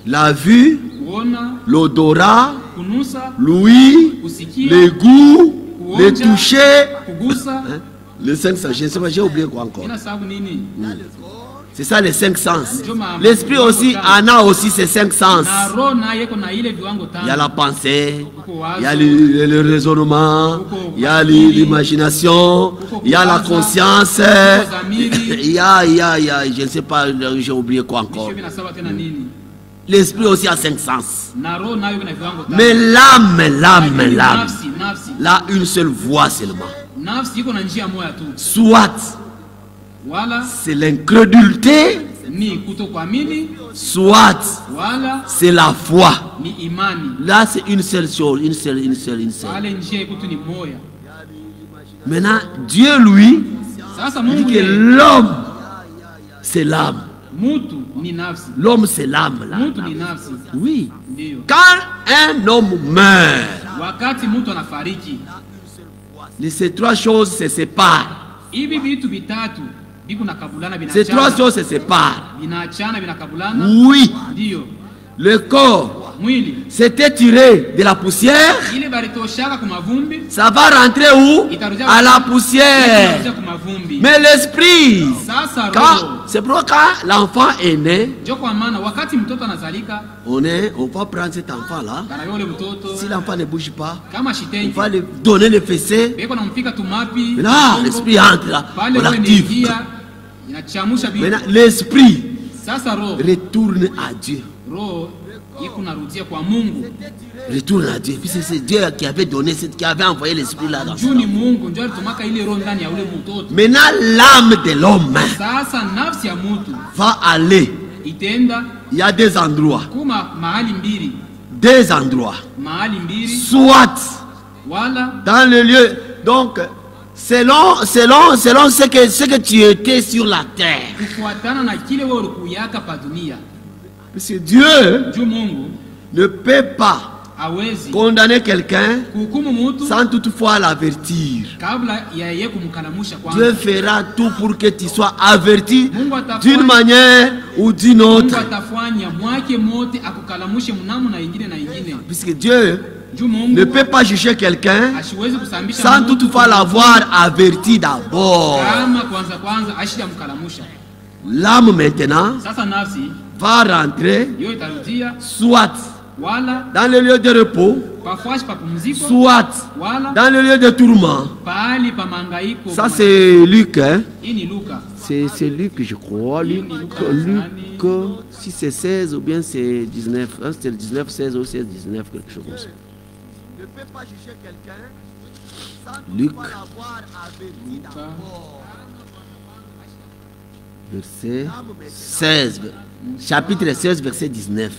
La vue, l'odorat, l'ouïe, le goût, le toucher. Les 5 sens. Je ne sais pas, j'ai oublié quoi encore. C'est ça les 5 sens. L'esprit aussi en a aussi ses 5 sens. Il y a la pensée, il y a le raisonnement, il y a l'imagination, il y a la conscience, il y a, je ne sais pas, j'ai oublié quoi encore. L'esprit aussi a 5 sens. Mais l'âme, là, une seule voix seulement. Soit c'est l'incrédulité, soit c'est la foi. Là, c'est une seule chose, une seule. Maintenant, Dieu, lui, dit que l'homme, c'est l'âme. L'homme, c'est l'âme. Oui. Quand un homme meurt, ces 3 choses se séparent. Ces 3 choses se séparent. Oui. Le corps s'était tiré de la poussière. Ça va rentrer où? À la poussière. Mais l'esprit, c'est pourquoi quand l'enfant est né, on va prendre cet enfant-là. Si l'enfant ne bouge pas, on va lui donner le fessé. Mais là, l'esprit entre là, on l'active. Maintenant, l'esprit retourne à Dieu. Retourne à Dieu. Puisque c'est Dieu qui avait donné, qui avait envoyé l'esprit là. Maintenant, l'âme de l'homme va aller. Il y a 2 endroits. 2 endroits. Soit dans le lieu. Donc, selon ce que tu étais sur la terre. Parce que Dieu ne peut pas condamner quelqu'un sans toutefois l'avertir. Dieu fera tout pour que tu sois averti d'une manière ou d'une autre. Puisque Dieu ne peut pas juger quelqu'un sans toutefois l'avoir averti d'abord. L'âme maintenant va rentrer soit dans le lieu de repos, soit dans le lieu de tourment. Ça c'est Luc, hein? C'est Luc, je crois. Luc, si c'est 16 ou bien c'est 19. Hein, c'est le 19, 16 ou 16, 19, quelque chose comme ça. Ne peut pas juger quelqu'un sans Luc. verset 16. Chapitre 16, verset 19.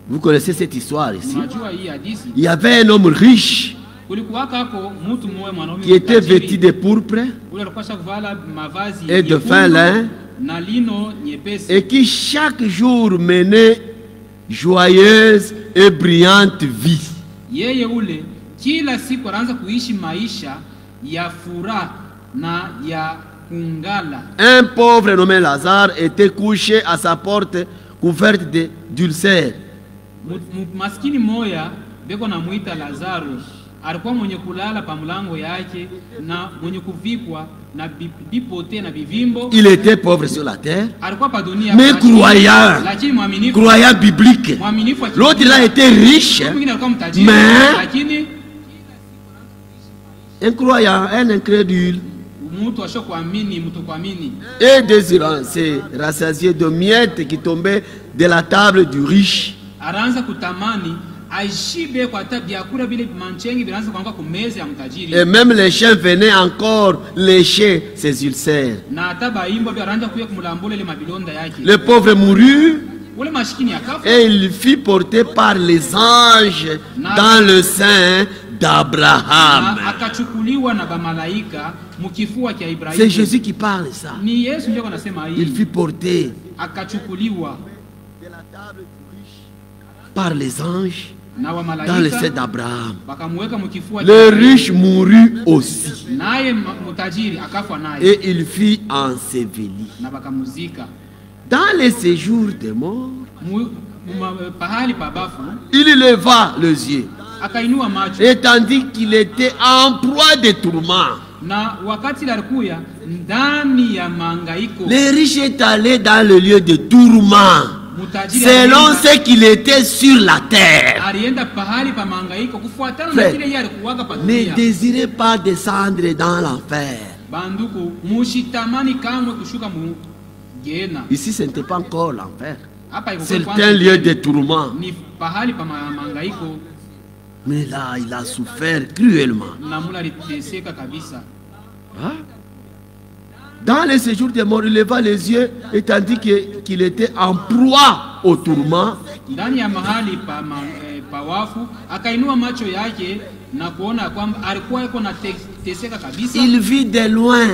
Vous connaissez cette histoire ici? Il y avait un homme riche qui était vêtu de pourpre et de fin lin et qui chaque jour menait joyeuse et brillante vie. Un pauvre nommé Lazare était couché à sa porte couverte d'ulcères. Il était pauvre sur la terre, mais croyant biblique. L'autre là était riche, mais incroyant, un incrédule. Et désirant se rassasier de miettes qui tombaient de la table du riche. Et même les chiens venaient encore lécher ses ulcères. Le pauvre mourut et il fut porté par les anges dans le sein d'Abraham. C'est Jésus qui parle ça. Il fut porté par les anges dans le sein d'Abraham. Le riche mourut aussi. Et il fut enseveli. Dans les séjours des morts, il leva les yeux. Et tandis qu'il était en proie de tourments, le riche est allé dans le lieu de tourments, selon ce qu'il était sur la terre. Frère, ne désirez pas descendre dans l'enfer. Ici, ce n'était pas encore l'enfer. C'est un lieu de tourment. Mais là, il a souffert cruellement. Hein? Dans les séjours des morts, il leva les yeux et tandis qu'il était en proie au tourment, il vit de loin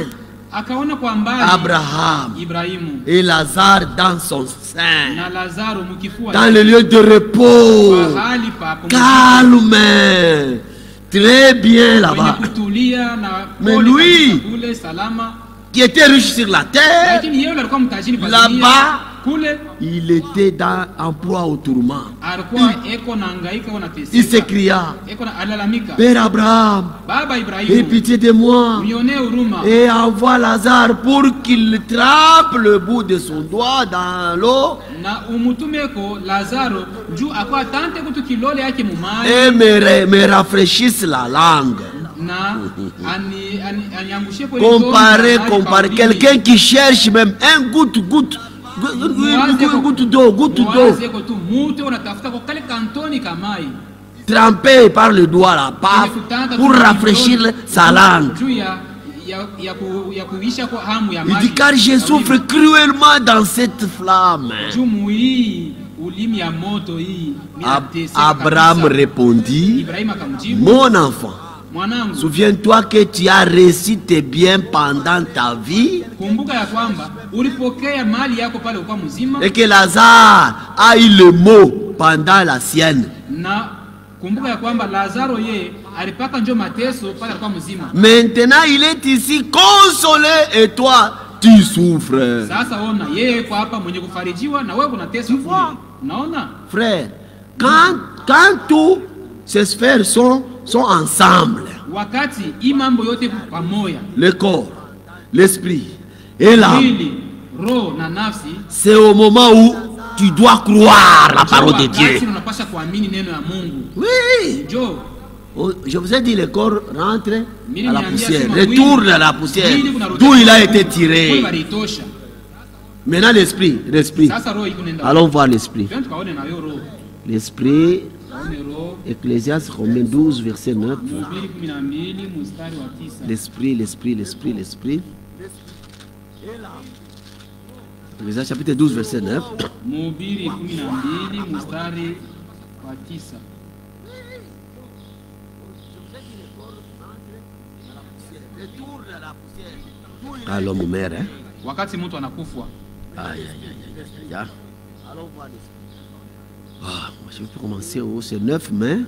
Abraham et Lazare dans son sein, dans le lieu de repos, calme, très bien là-bas. Mais lui, qui était riche sur la terre, là-bas, il était en proie au tourment. Il s'écria: Père Abraham, aie pitié de moi et envoie Lazare pour qu'il trempe le bout de son doigt dans l'eau et me rafraîchisse la langue. Comparer quelqu'un qui cherche même un goutte d'eau, trempé par le doigt là-bas pour rafraîchir sa langue. Il dit: car je souffre cruellement dans cette flamme. Abraham répondit: mon enfant, souviens-toi que tu as reçu tes biens pendant ta vie et que Lazare a eu le mot pendant la sienne. Maintenant il est ici consolé et toi tu souffres. Tu vois, frère, quand tous ces sphères sont ensemble, le corps, l'esprit et l'âme, c'est au moment où tu dois croire la parole de Dieu. Oui. Je vous ai dit, le corps rentre à la poussière, retourne à la poussière d'où il a été tiré. Maintenant l'esprit. Allons voir l'esprit. L'esprit, Ecclésiaste Romains 12, verset 9. L'esprit. Exode chapitre 12, verset 9. Mhubiri 12 mstari wa 9. Ah, l'homme meurt, hein? Wakati mtu anakufwa. Aïe, aïe, aïe, aïe. Ah, je vais commencer au 9 mai.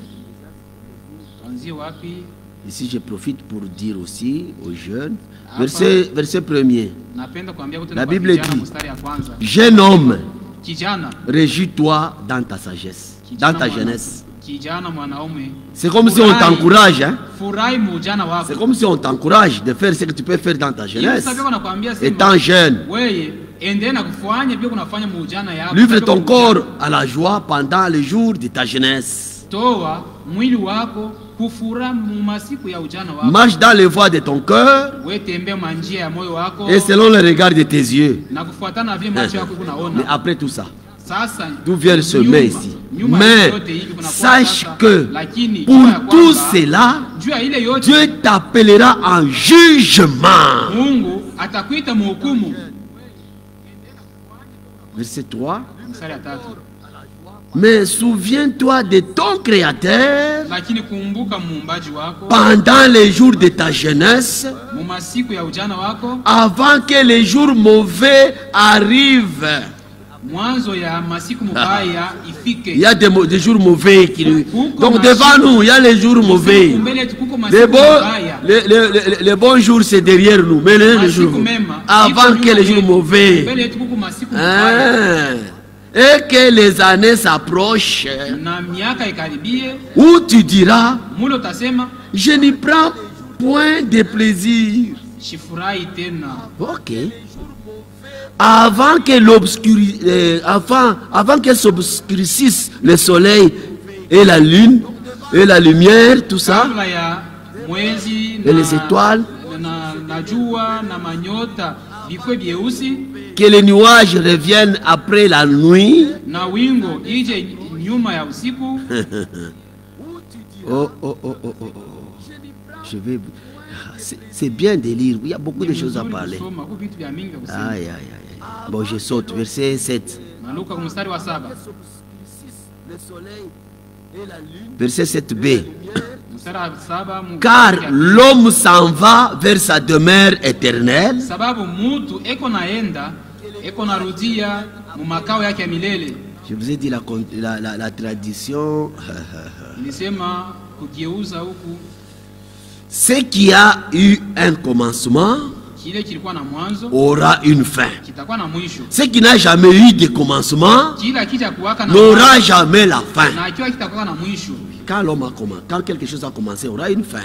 Ici, je profite pour dire aussi aux jeunes, verset 1er. La Bible dit, jeune homme, régis-toi dans ta sagesse, dans ta jeunesse. C'est comme si on t'encourage, hein? C'est comme si on t'encourage de faire ce que tu peux faire dans ta jeunesse, étant jeune. Livre ton corps à la joie pendant les jours de ta jeunesse. Marche dans les voies de ton cœur et selon le regard de tes yeux. Mais après tout ça, d'où vient ce mais ici? Mais sache que pour tout cela, Dieu t'appellera en jugement. Verset 3. Mais souviens-toi de ton Créateur pendant les jours de ta jeunesse, avant que les jours mauvais arrivent. Il y a des jours mauvais qui... Donc devant nous, il y a les jours mauvais. Les bons jours, c'est derrière nous. Mais les jours avant que les jours mauvais... Et que les années s'approchent, où tu diras, je n'y prends point de plaisir. Ok. Avant que s'obscurcisse le soleil et la lune et la lumière, tout ça, et les étoiles, que les nuages reviennent après la nuit. Oh. Je vais... C'est bien de lire. Il y a beaucoup de choses à parler. Aïe. Bon, je saute. Verset 7. Verset 7b. Car l'homme s'en va vers sa demeure éternelle. Je vous ai dit la tradition. Ce qui a eu un commencement aura une fin. Ce qui n'a jamais eu de commencement n'aura jamais la fin. Quand quelque chose a commencé, aura une fin.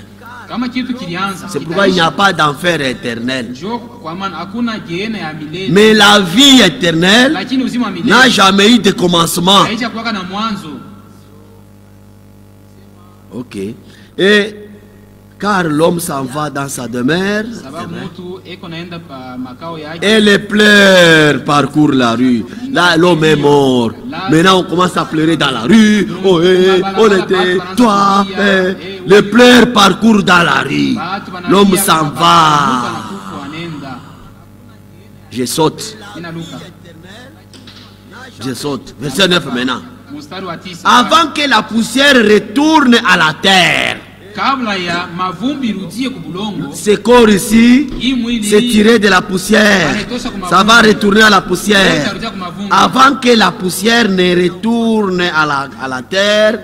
C'est pourquoi il n'y a pas d'enfer éternel. Mais la vie éternelle n'a jamais eu de commencement. Ok. Et car l'homme s'en va dans sa demeure et les pleurs parcourent la rue. Là, l'homme est mort. Maintenant, on commence à pleurer dans la rue. Oh, on était, toi, les pleurs parcourent dans la rue. L'homme s'en va. Je saute. Verset 9 maintenant. Avant que la poussière retourne à la terre. Ce corps ici, c'est tiré de la poussière. Ça va retourner à la poussière. Avant que la poussière ne retourne à la terre,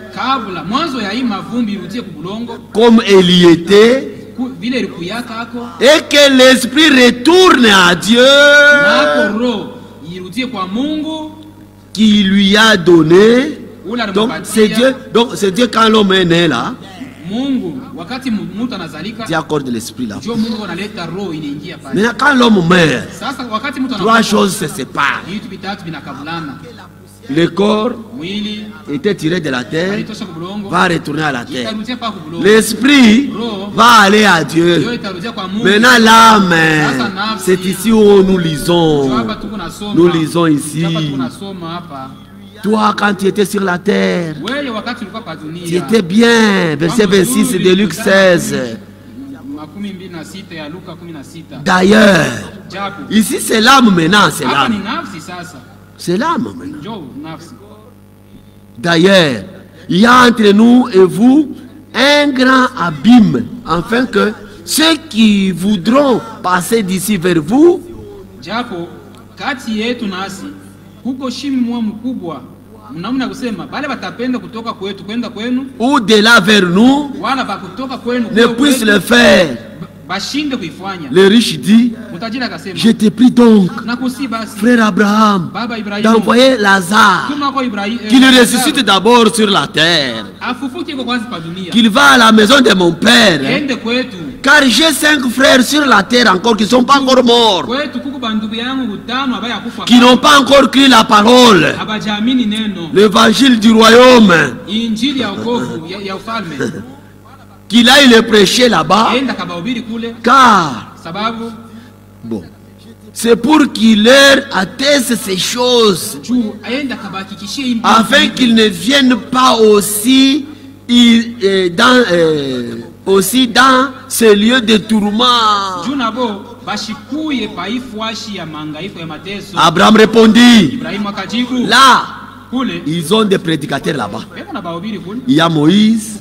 comme elle y était, et que l'esprit retourne à Dieu, qui lui a donné. Donc c'est Dieu quand l'homme est né là. Dieu accorde l'esprit là. Maintenant quand l'homme meurt, trois choses se séparent. Le corps était tiré de la terre, va retourner à la terre. L'esprit va aller à Dieu. Maintenant l'âme, c'est ici où nous lisons. Nous lisons ici. Toi, quand tu étais sur la terre, tu étais bien. Verset 26 de Luc 16. D'ailleurs, ici c'est l'âme maintenant, c'est l'âme. C'est l'âme maintenant. D'ailleurs, il y a entre nous et vous un grand abîme, afin que ceux qui voudront passer d'ici vers vous ou de là vers nous ne puissent le faire. Le riche dit, je te prie donc, frère Abraham, d'envoyer Lazare, qu'il ressuscite d'abord sur la terre, qu'il va à la maison de mon père, car j'ai 5 frères sur la terre encore qui ne sont pas encore morts, qui n'ont pas encore cru la parole, l'évangile du royaume, qu'il aille le prêcher là-bas, car bon, c'est pour qu'il leur atteste ces choses, afin qu'ils ne viennent pas aussi dans ce lieu de tourment. Abraham répondit, là, ils ont des prédicateurs là-bas. Il y a Moïse,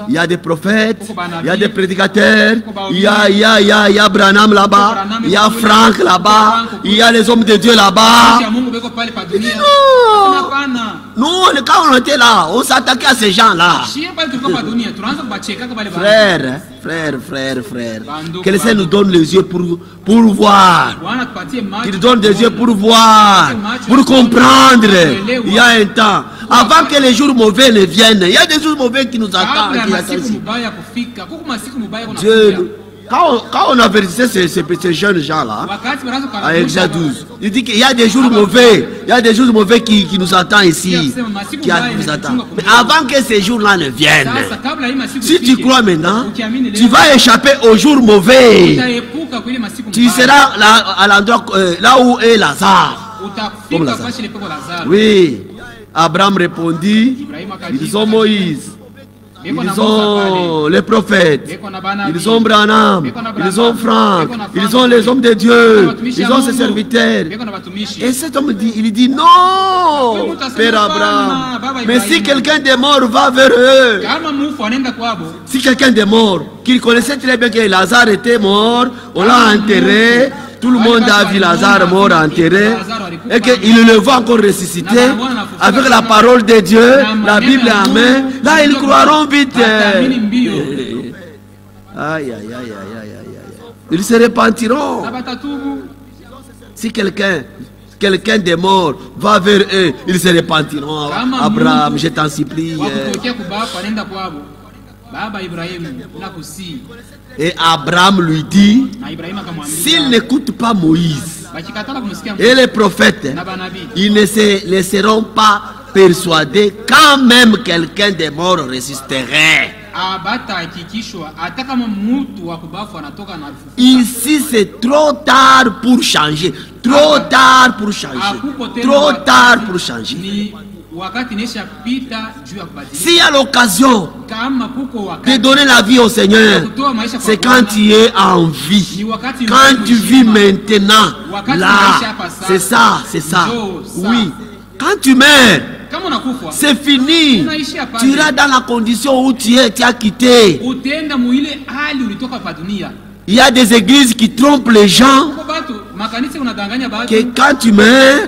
il y a des prophètes, il y a des prédicateurs, il y a Branham là-bas, il y a Franck là-bas, il y a les hommes de Dieu là-bas. Nous, quand on était là, on s'attaquait à ces gens-là. Frère, que le Seigneur nous donne les yeux pour voir. Qu'il donne des yeux pour voir, pour comprendre. Il y a un temps, avant que les jours mauvais ne viennent, il y a des jours mauvais qui nous attendent. Dieu, quand on avertissait ces jeunes gens-là, à Exode 12, il dit qu'il y a des jours mauvais, il y a des jours mauvais qui nous attendent ici, Mais avant que ces jours-là ne viennent, si tu crois maintenant, tu vas échapper aux jours mauvais. Tu seras là, à l'endroit là où est Lazare. Comme Lazare. Oui, Abraham répondit, ils ont Moïse, ils ont les prophètes, ils ont Branham, ils ont Franck, ils ont les hommes de Dieu, ils ont ses serviteurs. Et cet homme dit, il dit non, Père Abraham, mais si quelqu'un de mort va vers eux, si quelqu'un de mort, qu'il connaissait très bien que Lazare était mort, on l'a enterré, tout le monde a vu Lazare mort enterré, et qu'il le voit encore ressuscité avec la parole de Dieu, la Bible en main. Là, ils croiront vite. Aïe. Ils se repentiront. Si quelqu'un de mort va vers eux, ils se repentiront. Abraham, je t'en supplie. Et Abraham lui dit, s'ils n'écoutent pas Moïse et les prophètes, ils ne se laisseront pas persuader quand même quelqu'un de mort ressusciterait. Ici c'est trop tard pour changer. Trop tard pour changer. S'il y a l'occasion de donner la vie au Seigneur, c'est quand tu es en vie. Quand tu vis maintenant, là, c'est ça. Oui. Quand tu meurs, c'est fini. Tu iras dans la condition où tu as quitté. Il y a des églises qui trompent les gens. Que quand tu meurs,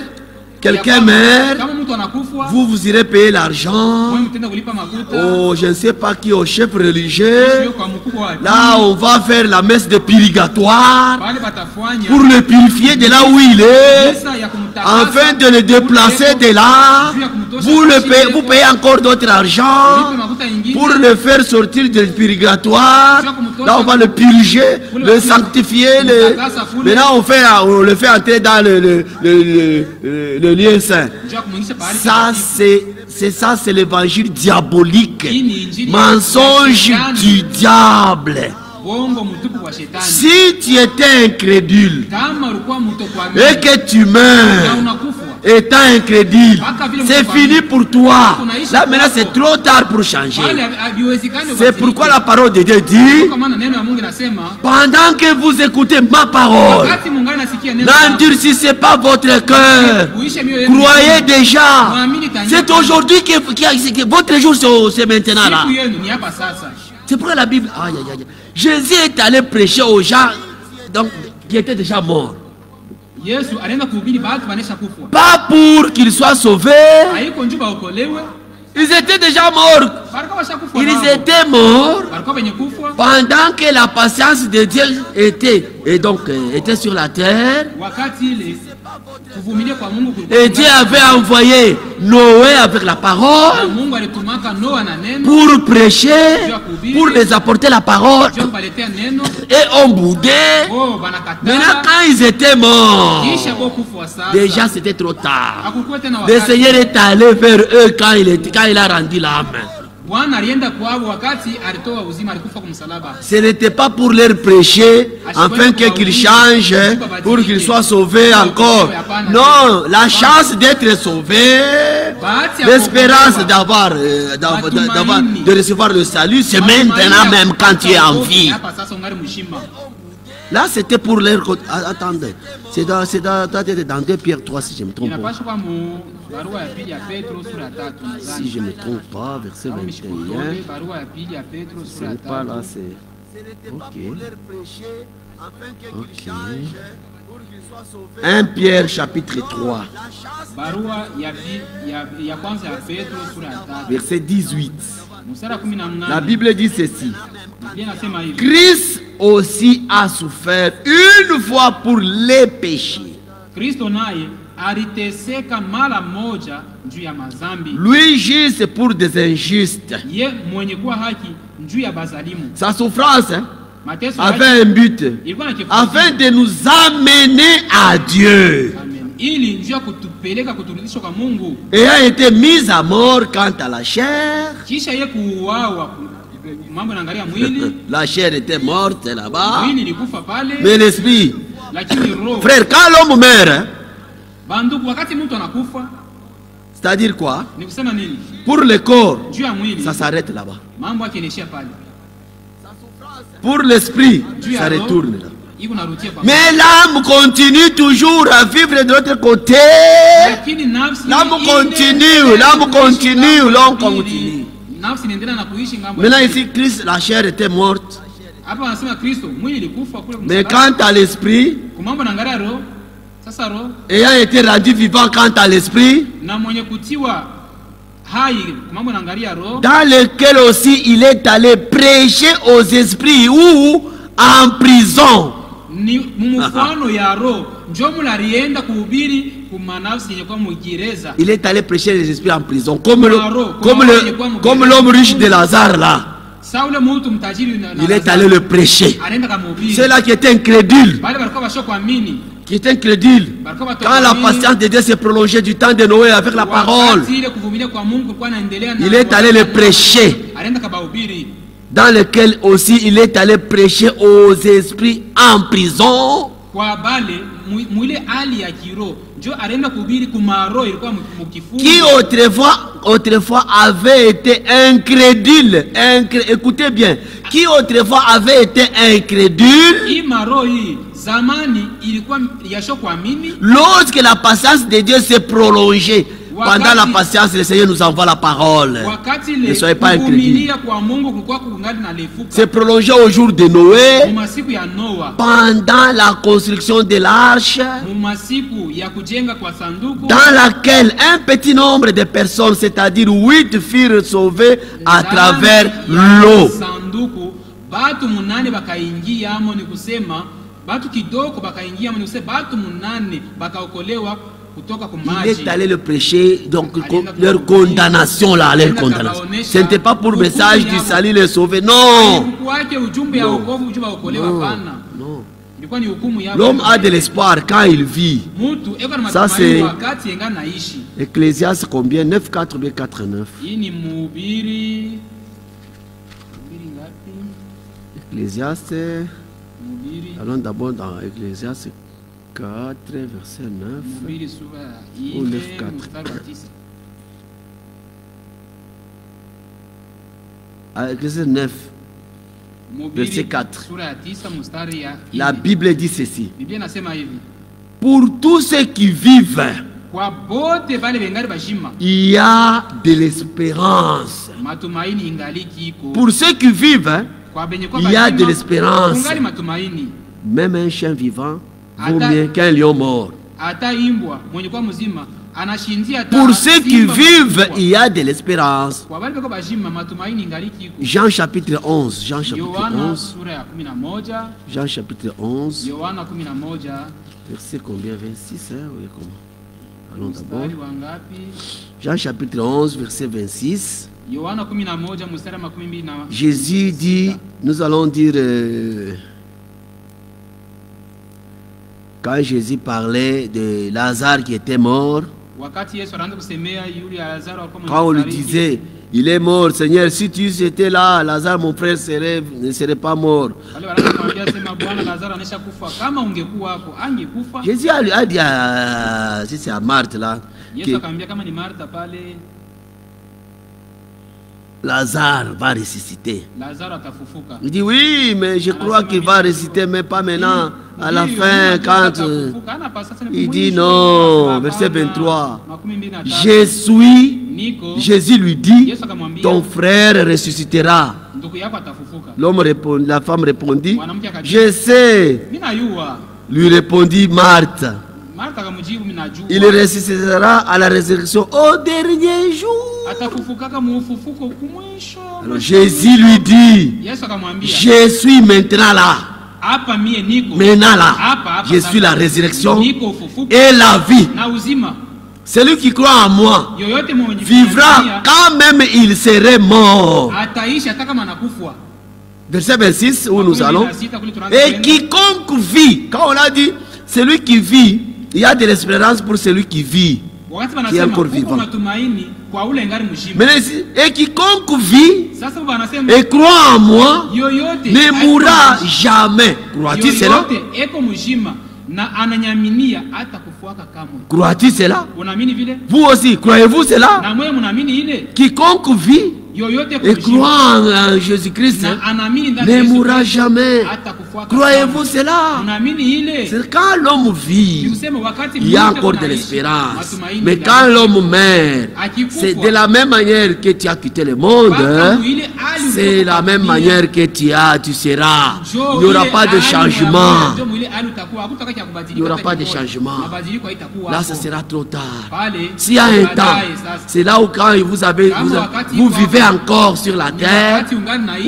quelqu'un meurt, vous irez payer l'argent. Oh, je ne sais pas qui, au chef religieux. Là, on va faire la messe de purgatoire pour le purifier de là où il est, afin de le déplacer de là. Vous payez encore d'autres argent pour le faire sortir du purgatoire. Là, on va le purger, le sanctifier. Maintenant, on le fait entrer dans le lieu saint. Ça, c'est l'évangile diabolique. Mensonge du diable. Si tu étais incrédule et que tu meurs, étant incrédule, c'est fini pour toi. Là maintenant c'est trop tard pour changer. C'est pourquoi la parole de Dieu dit, pendant que vous écoutez ma parole, n'endurcissez pas votre cœur. Croyez déjà. C'est aujourd'hui que votre jour c'est maintenant là. C'est pourquoi la Bible, aïe, aïe, aïe. Jésus est allé prêcher aux gens donc, qui étaient déjà morts. Pas pour qu'ils soient sauvés. Ils étaient déjà morts. Ils étaient morts pendant que la patience de Dieu était sur la terre. Et Dieu avait envoyé Noé avec la parole pour prêcher, pour les apporter la parole. Et on boudait. Maintenant, quand ils étaient morts, déjà c'était trop tard. Le Seigneur est allé vers eux quand il a rendu l'âme. Ce n'était pas pour leur prêcher afin qu'ils changent, pour qu'ils soient sauvés encore. Non, la chance d'être sauvé, l'espérance de recevoir le salut, c'est maintenant même quand tu es en vie. Là, c'était pour leur... Attendez, c'est dans 2 Pierre 3, si je ne me trompe pas. Si je ne me trompe pas, verset 21. C'est pas là, c'est... Ok. 1 Pierre chapitre 3. Verset 18. La Bible dit ceci. Christ aussi a souffert une fois pour les péchés. Lui juste pour des injustes. Sa souffrance avait un but, afin de nous amener à Dieu. Et a été mise à mort quant à la chair. La chair était morte là-bas. Mais l'esprit, frère, quand l'homme meurt, c'est-à-dire quoi? Pour le corps, ça s'arrête là-bas. Pour l'esprit, ça retourne là. Mais l'âme continue toujours à vivre de l'autre côté. L'âme continue, l'âme continue, l'homme continue. Maintenant ici, Christ, la chair était morte. Mais quant à l'esprit, ayant été rendu vivant quant à l'esprit, dans lequel aussi il est allé prêcher aux esprits ou en prison. Il est allé prêcher les esprits en prison, comme l'homme riche de Lazare là. Il est allé le prêcher. Ceux-là qui étaient incrédules, quand la patience de Dieu s'est prolongée du temps de Noé avec la parole, il est allé le prêcher. Dans lequel aussi il est allé prêcher aux esprits en prison. Qui autrefois avait été incrédule. Écoutez bien. Qui autrefois avait été incrédule. Lorsque la patience de Dieu s'est prolongée, pendant la patience, le Seigneur nous envoie la parole. Ne soyez pas incrédules. C'est prolongé au jour de Noé, pendant la construction de l'arche, dans laquelle un petit nombre de personnes, c'est-à-dire 8, furent sauvées à travers l'eau. Il est allé le prêcher, donc leur condamnation là, leur condamnation. Ce n'était pas pour le message du salut les sauver, non. Non. L'homme a de l'espoir quand il vit. Ça c'est Ecclésiaste combien? 9,4 ou bien 4,9. Ecclésiaste. Allons d'abord dans Ecclésiaste 4, verset 9. Ou 9, 4. Verset 9. Verset 4. La Bible dit ceci. Pour tous ceux qui vivent, il y a de l'espérance. Pour ceux qui vivent, il y a de l'espérance. Même un chien vivant vaut mieux qu'un lion mort. Pour ceux qui vivent, il y a de l'espérance. Jean chapitre 11. Jean chapitre 11. Jean chapitre 11. Verset combien? 26, hein? Oui, comment? Allons d'abord. Jean chapitre 11, verset 26. Jésus dit, nous allons dire, quand Jésus parlait de Lazare qui était mort, quand on lui disait, il est mort, Seigneur, si tu étais là, Lazare, mon frère, ne serait pas mort. Jésus a dit à, si c'est à Marthe là, que Lazare va ressusciter. Il dit oui, mais je crois qu'il va ressusciter, mais pas maintenant. À la fin, quand il dit non, verset 23, Jésus lui dit, ton frère ressuscitera. La femme répondit, je sais. Lui répondit Marthe, il ressuscitera à la résurrection au dernier jour. Alors Jésus lui dit, je suis maintenant là. Maintenant là, je suis la résurrection et la vie. Celui qui croit en moi vivra quand même il serait mort. Verset 26 où nous allons. Et quiconque vit, quand on a dit celui qui vit, il y a de l'espérance pour celui qui vit, qui est encore vivant. Et quiconque vit et croit en moi ne mourra jamais. Crois-tu cela? Crois-tu cela? Vous aussi, croyez-vous cela? Quiconque vit et croit en Jésus-Christ ne mourra jamais. Croyez-vous cela? C'est quand l'homme vit, il y a encore de l'espérance. Mais quand l'homme meurt, c'est de la même manière que tu as quitté le monde, c'est la même manière que tu seras. Il n'y aura pas de changement. Il n'y aura pas de changement. Là, ce sera trop tard. S'il y a un temps, c'est là où quand vous vivez encore sur la terre,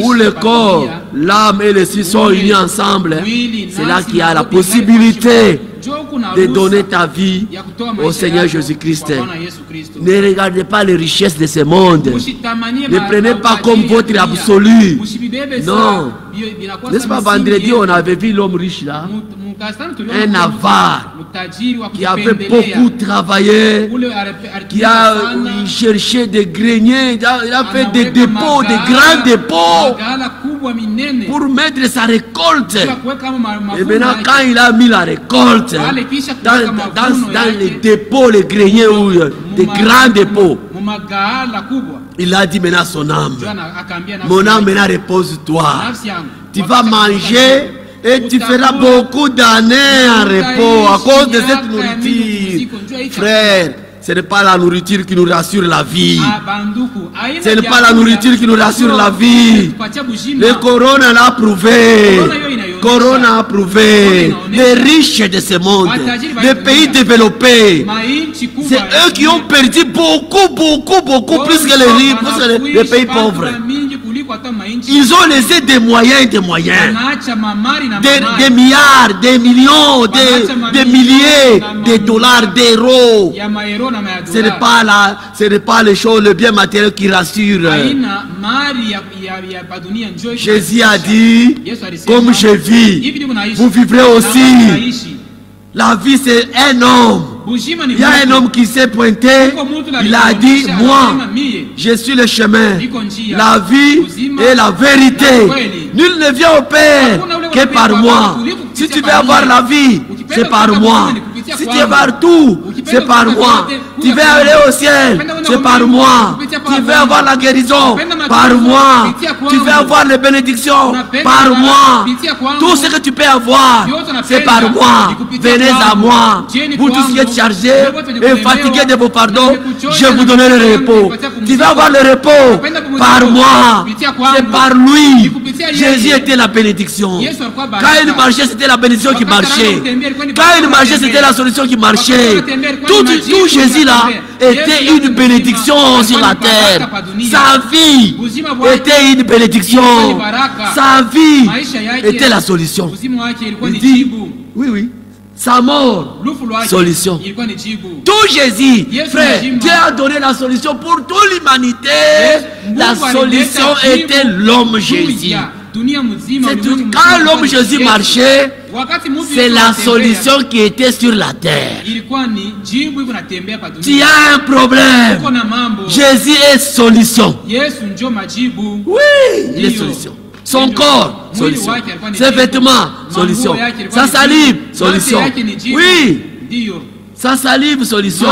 où le corps, l'âme et l'esprit sont unis ensemble, c'est là qu'il y a la possibilité de donner ta vie au Seigneur Jésus-Christ. Ne regardez pas les richesses de ce monde. Ne prenez pas comme votre absolu. Non. N'est-ce pas, vendredi, on avait vu l'homme riche là, un avare qui avait beaucoup travaillé, qui a cherché des greniers, il a fait des dépôts, des grands dépôts pour mettre sa récolte. Et maintenant, quand il a mis la récolte dans les dépôts, les greniers, ou des grands dépôts, il a dit maintenant à son âme, mon âme, maintenant repose-toi. Tu vas manger et tu feras beaucoup d'années en repos à cause de cette nourriture. Frère, ce n'est pas la nourriture qui nous rassure la vie. Ce n'est pas la nourriture qui nous rassure la vie. Le Corona l'a prouvé. Corona a prouvé. Les riches de ce monde, les pays développés, c'est eux qui ont perdu beaucoup plus que les pays pauvres. Ils ont laissé des moyens, des milliards, des millions, des milliers de dollars, d'euros. Ce n'est pas les choses, le bien matériel qui rassure. Jésus a dit, comme je vis, vous vivrez aussi. La vie, c'est un homme Il y a un homme qui s'est pointé, il a dit, moi, je suis le chemin, la vie et la vérité. Nul ne vient au Père que par moi. Si tu veux avoir la vie, c'est par moi. Si tu veux avoir tout, c'est par moi. Tu veux aller au ciel, c'est par moi. Tu veux avoir la guérison, par moi. Tu veux avoir les bénédictions, par moi. Tout ce que tu peux avoir, c'est par moi. Venez à moi. Vous tous qui êtes chargés et fatigués de vos pardons, je vous donnerai le repos. Tu veux avoir le repos, par moi. C'est par lui. Jésus était la bénédiction. Quand il marchait, c'était la bénédiction qui marchait. Quand il marchait, c'était la solution qui marchait. Tout Jésus là était une bénédiction sur la terre. Sa vie était une bénédiction. Sa vie était la solution. Il dit, oui. Sa mort, solution. Tout Jésus, frère, Dieu a donné la solution pour toute l'humanité. La solution était l'homme Jésus. Quand l'homme Jésus marchait, c'est la solution qui était sur la terre. Tu as un problème. Jésus est solution. Oui, il est solution. Son corps, solution. Ses vêtements, solution. Sa salive, solution. Oui, sa salive, solution.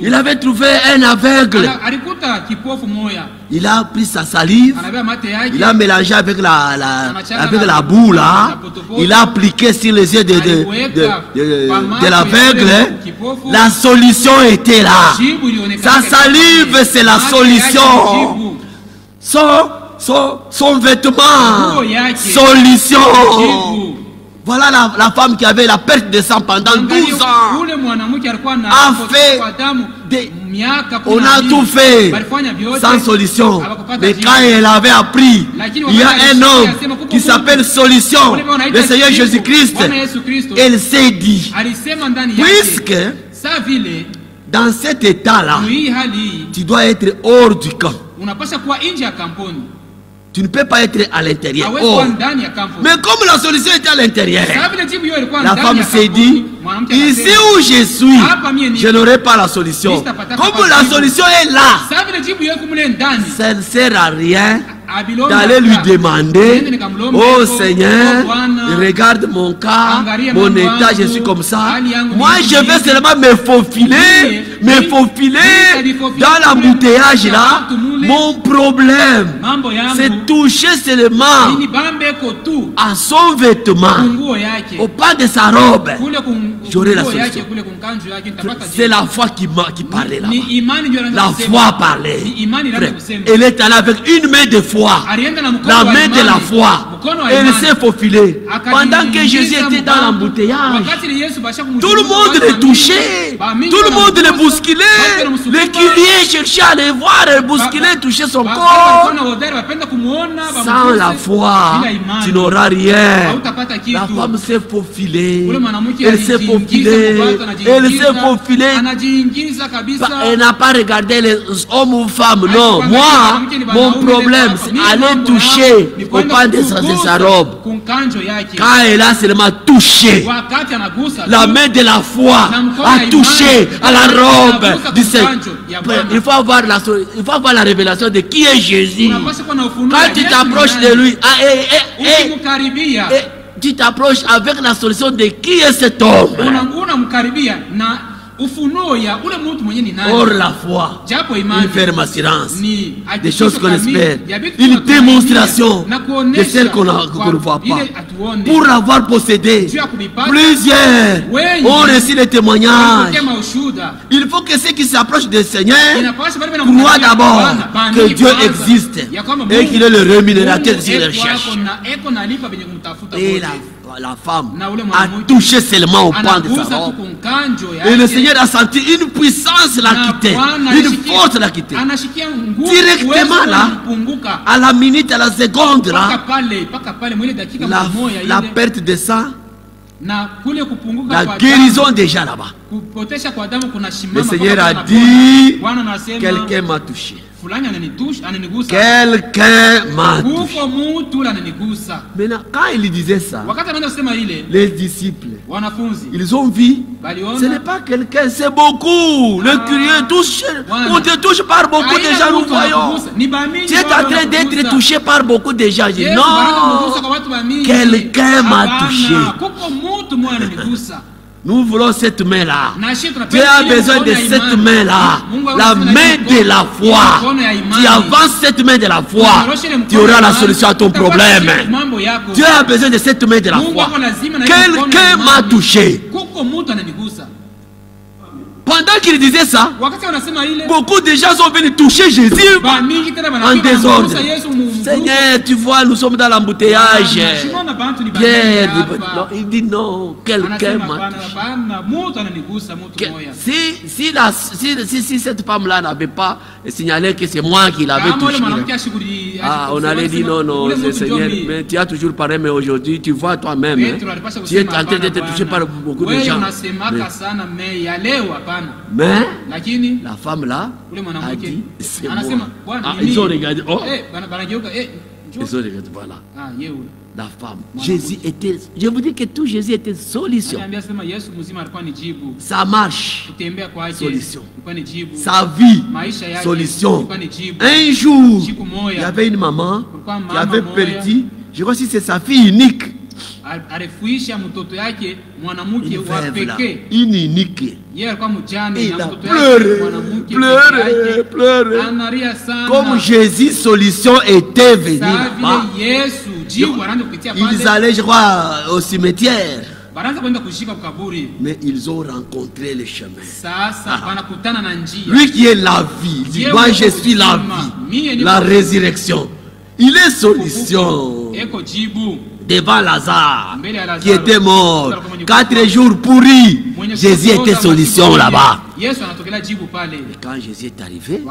Il avait trouvé un aveugle. Il a pris sa salive, il a mélangé avec la boue là. Il a appliqué sur les yeux de l'aveugle. La solution était là. Sa salive, c'est la solution. Son vêtement, solution. Voilà la femme qui avait la perte de sang pendant 12 ans. A fait on a tout fait sans solution. Mais quand elle avait appris, il y a un homme qui s'appelle Solution, le Seigneur Jésus-Christ. Elle s'est dit, puisque dans cet état-là, tu dois être hors du camp. Tu ne peux pas être à l'intérieur. Mais comme la solution était à l'intérieur, la femme s'est dit, ici où je suis, je n'aurai pas la solution. Comme la solution est là, ça ne sert à rien d'aller lui demander, oh Seigneur, regarde mon cas, mon état, je suis comme ça. Moi, je vais seulement me faufiler dans l'embouteillage là. Mon problème, c'est toucher seulement à son vêtement, au pas de sa robe. J'aurai la solution. C'est la foi qui parlait là. La foi parlait. Elle est allée avec une main de foi, la main de la foi. Elle s'est faufilée. Pendant que Jésus était dans l'embouteillage, tout le monde le touchait, tout le monde le bousculait. Les culiers cherchaient à les voir, le bousculer, toucher son corps. Sans la foi, tu n'auras rien. La femme s'est faufilée. Elle s'est faufilée. Elle s'est faufilée. Elle n'a pas regardé les hommes ou femmes. Non, moi, mon problème, c'est aller toucher au pan de sa robe. Quand elle a seulement touché, la main de la foi a touché à la robe du Seigneur. Il faut avoir la révélation de qui est Jésus. Quand tu t'approches de lui, tu t'approches avec la solution de qui est cet homme. Or la foi, une ferme assurance, des choses qu'on espère, une démonstration de celles qu'on ne voit pas. Pour l'avoir possédé, plusieurs ont reçu les témoignages. Il faut que ceux qui s'approchent du Seigneur croient d'abord que Dieu existe et qu'il est le rémunérateur de leurs recherches. Et la femme a touché seulement au pan de sa robe. Et le Seigneur a senti une puissance la quitter, une force la quitter. Directement là, à la minute, à la seconde là, la perte de sang, la guérison déjà là-bas. Le Seigneur a dit, quelqu'un m'a touché. Quelqu'un m'a touché. Maintenant, quand il disait ça, les disciples, ils ont vu, ce n'est pas quelqu'un, c'est beaucoup. Le curieux touche, on te touche par beaucoup de gens, nous voyons. Tu es en train d'être touché par beaucoup de gens. Je dis, non, quelqu'un m'a touché. Nous voulons cette main-là. Tu as besoin de cette main-là. La main de la foi. Tu avances cette main de la foi. Tu auras la solution à ton problème. Tu as besoin de cette main de la foi. Quelqu'un m'a touché. Pendant qu'il disait ça, beaucoup de gens sont venus toucher Jésus en désordre. Seigneur, tu vois, nous sommes dans l'embouteillage. Il dit non, quelqu'un m'a touché. Si cette femme-là n'avait pas signalé que c'est moi qui l'avais touché, on allait dire non, non, Seigneur, mais tu as toujours parlé, mais aujourd'hui, tu vois toi-même, tu es en train d'être touché par beaucoup de gens. Mais la femme là a dit c'est moi. Ils ont regardé. Oh. Ils ont regardé, voilà. La femme. Jésus était. Je vous dis que tout Jésus était solution. Ça marche. Solution. Sa vie. Solution. Un jour, il y avait une maman qui avait perdu. Je crois que c'est sa fille unique. Une unique. Il a pleuré. Comme Jésus solution était venu là-bas. Ils allaient, je crois, au cimetière. Mais ils ont rencontré le chemin. Lui qui est la vie. Moi je suis la vie. La résurrection. Il est solution. Devant Lazare qui était mort 4 jours pourri, Jésus était solution là-bas. Et quand Jésus est arrivé,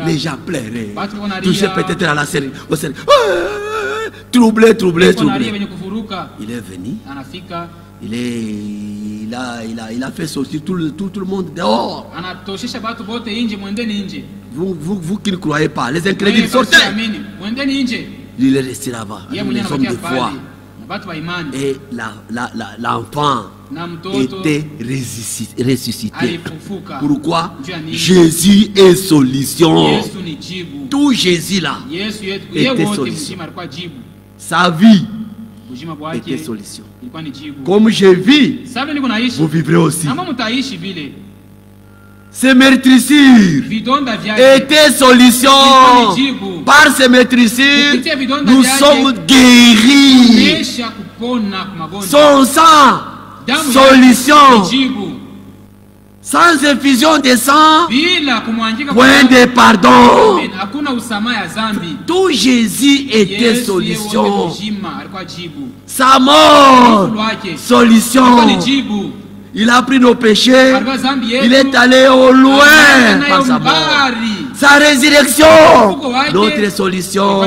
les gens pleuraient, touchaient peut-être à la série, troublé. Il est venu, il a fait sortir tout le monde dehors. Vous qui ne croyez pas, les incrédules sortaient. Il est resté là-bas, les hommes de foi. Et l'enfant était ressuscité. Pourquoi? Jésus est solution. Tout Jésus là était solution. Sa vie était solution. Comme je vis, vous vivrez aussi. Ces meurtrissures étaient solution. Par ces meurtrissures, nous sommes guéris. Son sang, solution. Sans effusion de sang, point de pardon. Tout Jésus était solution. Sa mort, solution. Il a pris nos péchés. Il est allé au loin par sa mort. Sa résurrection, notre solution.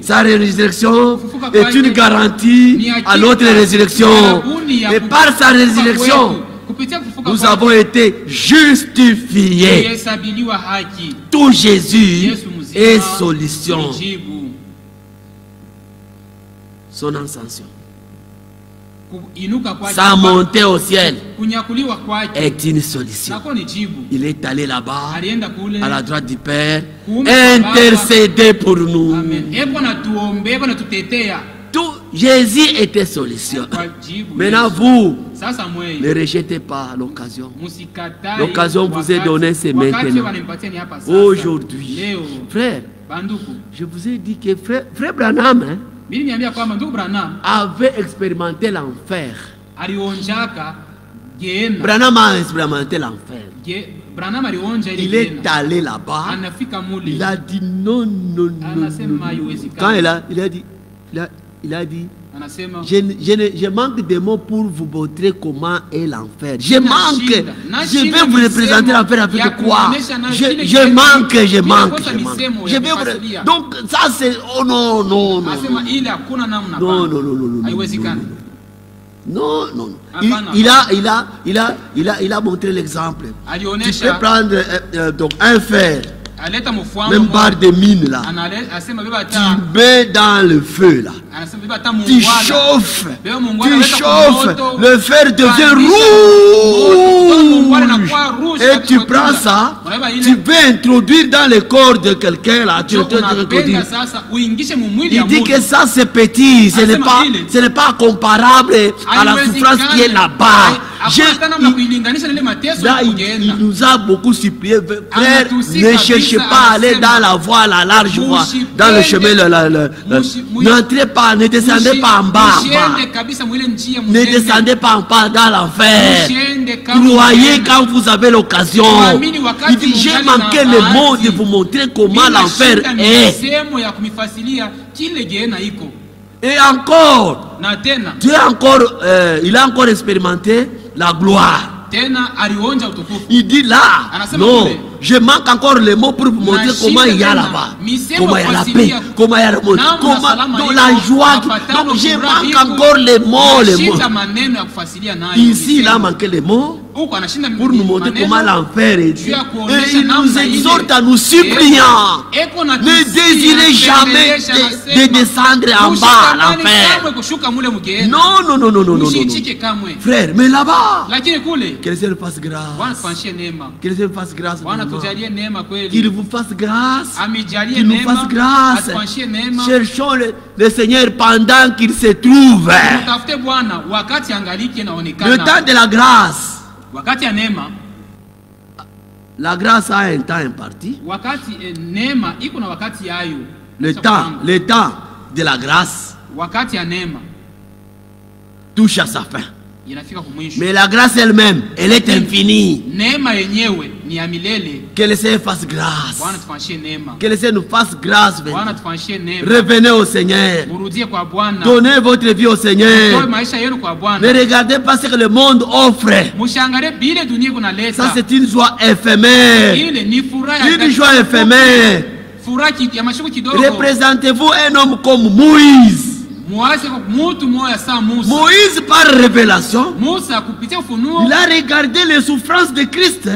Sa résurrection est une garantie à notre résurrection. Et par sa résurrection, nous avons été justifiés. Tout Jésus est solution. Son ascension, sa montée au ciel est une solution. Il est allé là-bas, à la droite du Père, intercéder pour nous. Tout Jésus était solution. Maintenant, vous ne rejetez pas l'occasion. L'occasion vous est donnée, c'est maintenant. Aujourd'hui, frère, je vous ai dit que frère Branham avait expérimenté l'enfer. Branham a expérimenté l'enfer. Il est allé là-bas. Il a dit non, non, non. Quand il a dit, je manque de mots pour vous montrer comment est l'enfer. Je manque. Je vais vous représenter l'enfer avec quoi? Je manque. Je vais vous... Donc ça c'est... Oh non, non, non. Non, non, non, non. Non, non, non. Il a montré l'exemple. Tu peux prendre donc un fer même barre de mine là, tu mets dans le feu là, tu chauffes, le fer devient rouge, et tu prends ça, tu peux introduire dans le corps de quelqu'un là, tu il dit que ça c'est petit, ce n'est pas comparable à la souffrance qui est là-bas. Là, il nous a beaucoup supplié, frère, ne cherchez pas à aller dans la voie, la large voie, dans le chemin, n'entrez pas, ne descendez pas en bas, ne descendez pas en bas dans l'enfer. Croyez quand vous avez l'occasion. Il dit, j'ai manqué le mot de vous montrer comment l'enfer est. Et encore, Dieu il a encore expérimenté la gloire. Il dit là, non, je manque encore les mots pour vous montrer comment il y a là-bas, comment il y a la paix, comment il y a le monde, comment dans la joie. Donc je manque encore les mots. Ici, il a manqué les mots pour nous montrer comment l'enfer est Dieu. Et il nous exhorte à nous suppliant. Ne désirez jamais de descendre en bas l'enfer. Non. Frère, mais là-bas, que le Seigneur fasse grâce. Que le Seigneur fasse grâce. Qu'il vous fasse grâce. Qu'il nous fasse grâce. Cherchons le Seigneur pendant qu'il se trouve. Le temps de la grâce. La grâce a un temps imparti. Le temps de la grâce touche à sa fin. Mais la grâce elle-même, elle est infinie. Que le Seigneur fasse grâce. Que le Seigneur nous fasse grâce. Revenez au Seigneur. Donnez votre vie au Seigneur. Ne regardez pas ce que le monde offre. Ça c'est une joie éphémère. Une joie éphémère. Représentez-vous un homme comme Moïse. Moïse, par révélation, il a regardé les souffrances de Christ.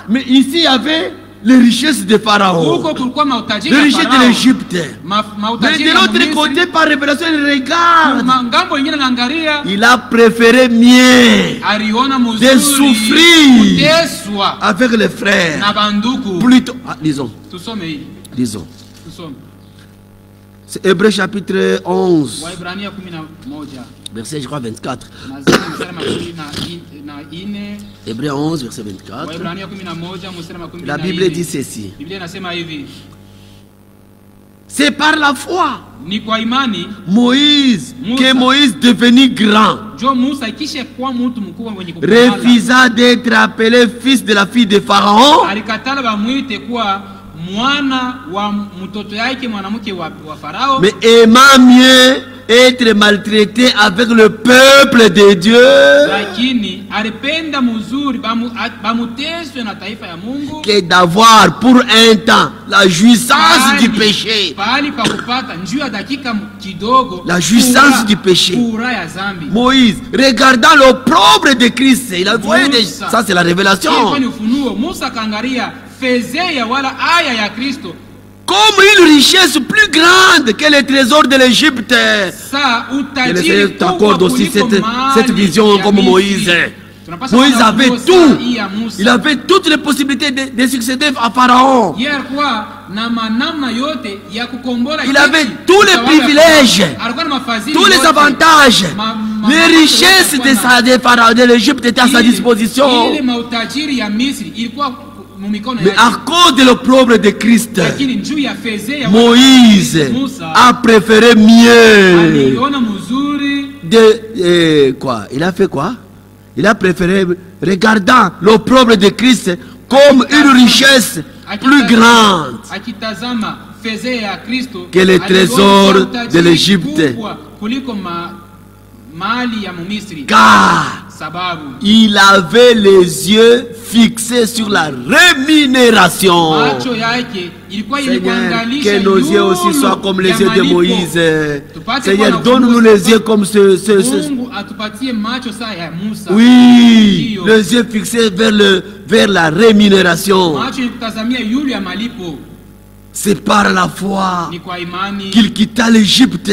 Mais ici, il y avait les richesses de Pharaon, les richesses de l'Égypte. Mais de l'autre côté, par révélation, il regarde. Il a préféré mieux de souffrir avec les frères. Plutôt, lisons. C'est Hébreux chapitre 11, verset je crois 24. Hébreux 11, verset 24. La Bible dit ceci. C'est par la foi Moïse devenu grand refusa d'être appelé fils de la fille de Pharaon. Mais aimant mieux être maltraité avec le peuple de Dieu que d'avoir pour un temps la jouissance du péché. La jouissance du péché. Moïse, regardant l'opprobre de Christ, il a vu ça, c'est la révélation. Comme une richesse plus grande que les trésors de l'Égypte. Et le Seigneur t'accorde aussi cette vision comme Moïse. Moïse avait tout. Il avait toutes les possibilités de succéder à Pharaon. Il avait tous les privilèges, tous les avantages. Les richesses de l'Égypte étaient à sa disposition. Mais à cause de l'opprobre de Christ, Moïse a préféré mieux quoi? Il a fait quoi? Il a préféré, regardant l'opprobre de Christ comme une richesse plus grande que les trésors de l'Égypte. Car il avait les yeux fixés sur la rémunération. Seigneur, que nos yeux aussi soient comme les yeux de Moïse. Seigneur, donne-nous les yeux comme oui, les yeux fixés vers vers la rémunération. C'est par la foi qu'il quitta l'Égypte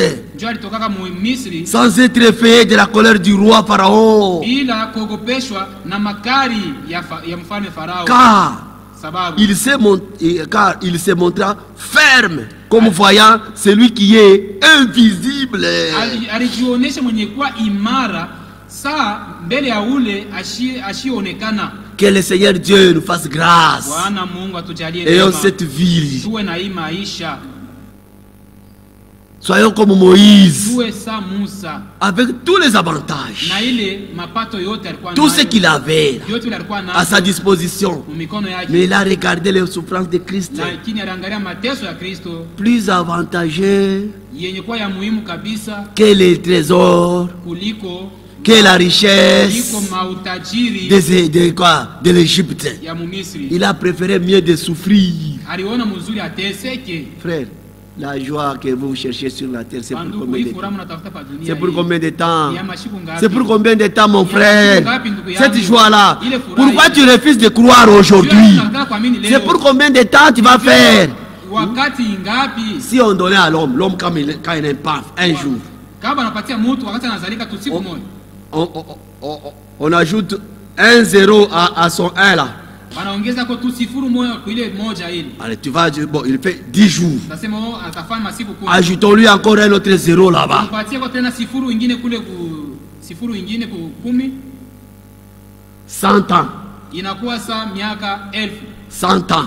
sans être effrayé de la colère du roi Pharaon. Car il se montra ferme comme voyant celui qui est invisible. Que le Seigneur Dieu nous fasse grâce. Ayons cette vie. Soyons comme Moïse, avec tous les avantages, tout ce qu'il avait à sa disposition. Mais il a regardé les souffrances de Christ, plus avantageux que les trésors, que la richesse de l'Égypte. Il a préféré mieux de souffrir. Frère, la joie que vous cherchez sur la terre, c'est pour combien de temps? C'est pour combien de temps? C'est pour combien de temps, mon frère? Cette joie-là, pourquoi tu refuses de croire aujourd'hui? C'est pour combien de temps tu vas faire? Si on donnait à l'homme, quand il est paf, un jour, on ajoute un zéro à son 1 là. Allez, tu vas, bon, il fait 10 jours. Ajoutons-lui encore un autre zéro là-bas. 100 ans. 100 ans.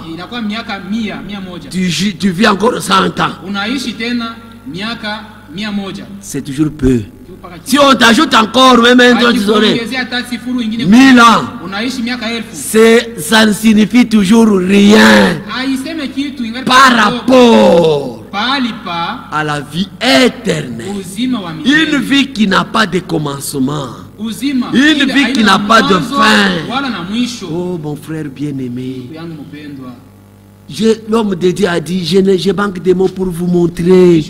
Tu vis encore 100 ans. C'est toujours peu. Si on t'ajoute encore même un autre 1000 ans, ça ne signifie toujours rien par rapport à la vie éternelle. Une vie qui n'a pas de commencement, une vie qui n'a pas de fin. Oh mon frère bien-aimé, l'homme de Dieu a dit, je manque de mots pour vous montrer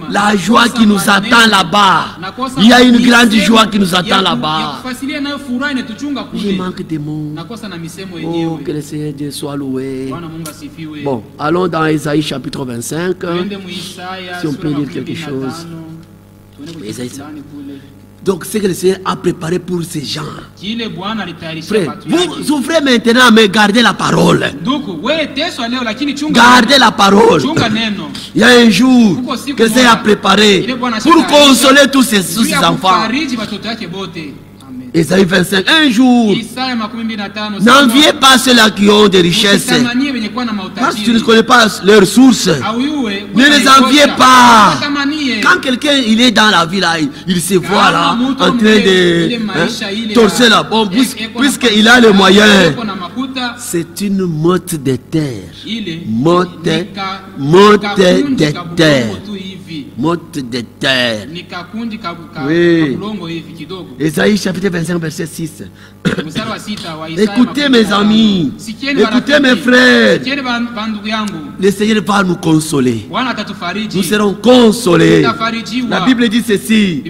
la joie qui nous attend là-bas. Il y a une grande joie qui nous attend là-bas. Je manque de mots. Oh, que le Seigneur Dieu soit loué. Bon, allons dans Ésaïe chapitre 25. Si on peut lire quelque chose. Ésaïe. Donc, c'est que le Seigneur a préparé pour ces gens. Frère, vous souffrez maintenant, mais gardez la parole. Gardez la parole. Il y a un jour que le Seigneur a préparé pour consoler tous ces enfants. Ésaïe 25, un jour, n'enviez pas ceux-là qui ont des richesses, parce que tu ne connais pas leurs sources. Ne les enviez pas. Quand quelqu'un il est dans la vie là, il se voit là, en train de torser la bombe, puisqu'il a les moyens. C'est une motte de terre. Motte de terre. Motte de terre. Oui. Ésaïe chapitre 25 verset 6. Écoutez mes amis, écoutez mes frères. Le Seigneur va nous consoler. Nous serons consolés. La Bible dit ceci: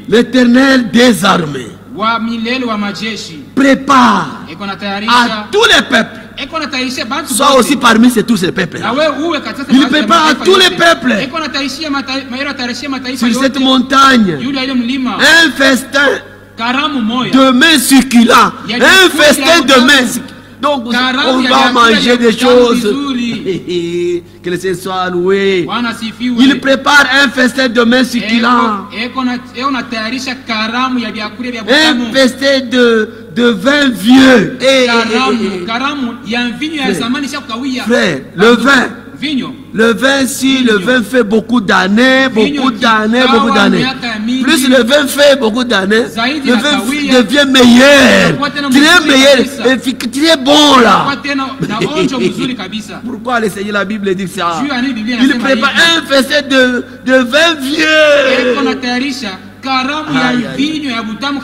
l'Éternel des armées prépare à tous les peuples, soit aussi parmi tous ces peuples. Il prépare à tous les peuples sur cette montagne un festin de mets succulents, un festin de mets. Donc on va manger des choses. Que le Seigneur soit loué. Il prépare un festin de mets succulents, un festin de vin vieux. Frère, le vin, si le vin fait beaucoup d'années, plus le vin fait beaucoup d'années, le vin devient meilleur, très meilleur, très bon là. Pourquoi le Seigneur, la Bible dit ça? Il prépare un festin de vin vieux.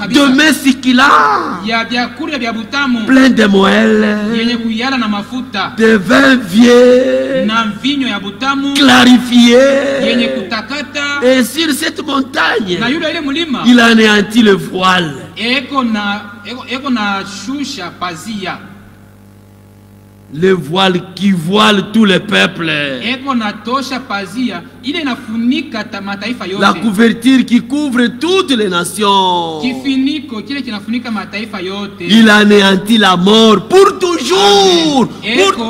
de messikila, plein de moelle, de vin vieux, clarifié. Et sur cette montagne, il anéantit le voile. Le voile qui voile tous les peuples. La couverture qui couvre toutes les nations. Il anéantit la mort pour toujours.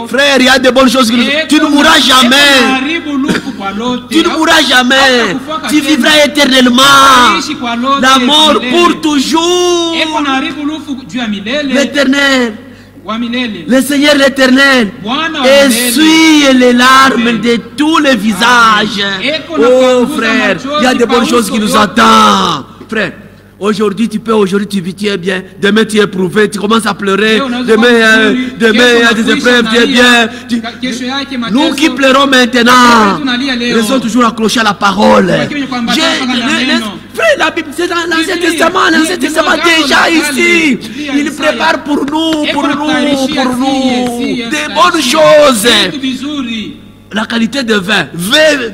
Frère, il y a de bonnes choses. Tu ne mourras jamais. Tu ne mourras jamais. Tu vivras éternellement. La mort pour toujours. L'Éternel, le Seigneur l'Éternel essuie les larmes de tous les visages. Oh frère, il y a de bonnes choses qui nous attendent. Frère, aujourd'hui tu es bien. Demain tu es éprouvé, tu commences à pleurer. Demain il y a des épreuves, tu es bien. Nous qui pleurons maintenant, nous sommes toujours accrochés à la parole. Frère, la Bible, c'est dans l'Ancien Testament. L'Ancien Testament déjà ici. Il prépare pour nous des bonnes choses. La qualité de vin,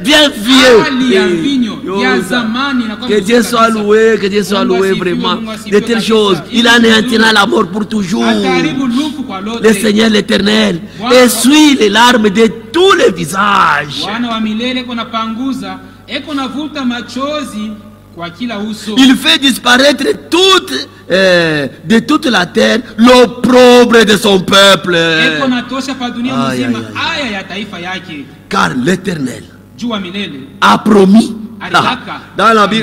bien vieux. Que Dieu soit loué vraiment. De telles choses, il anéantira la mort pour toujours. Le Seigneur l'Éternel essuie les larmes de tous les visages. Il fait disparaître de toute la terre l'opprobre de son peuple. Car l'Éternel a promis.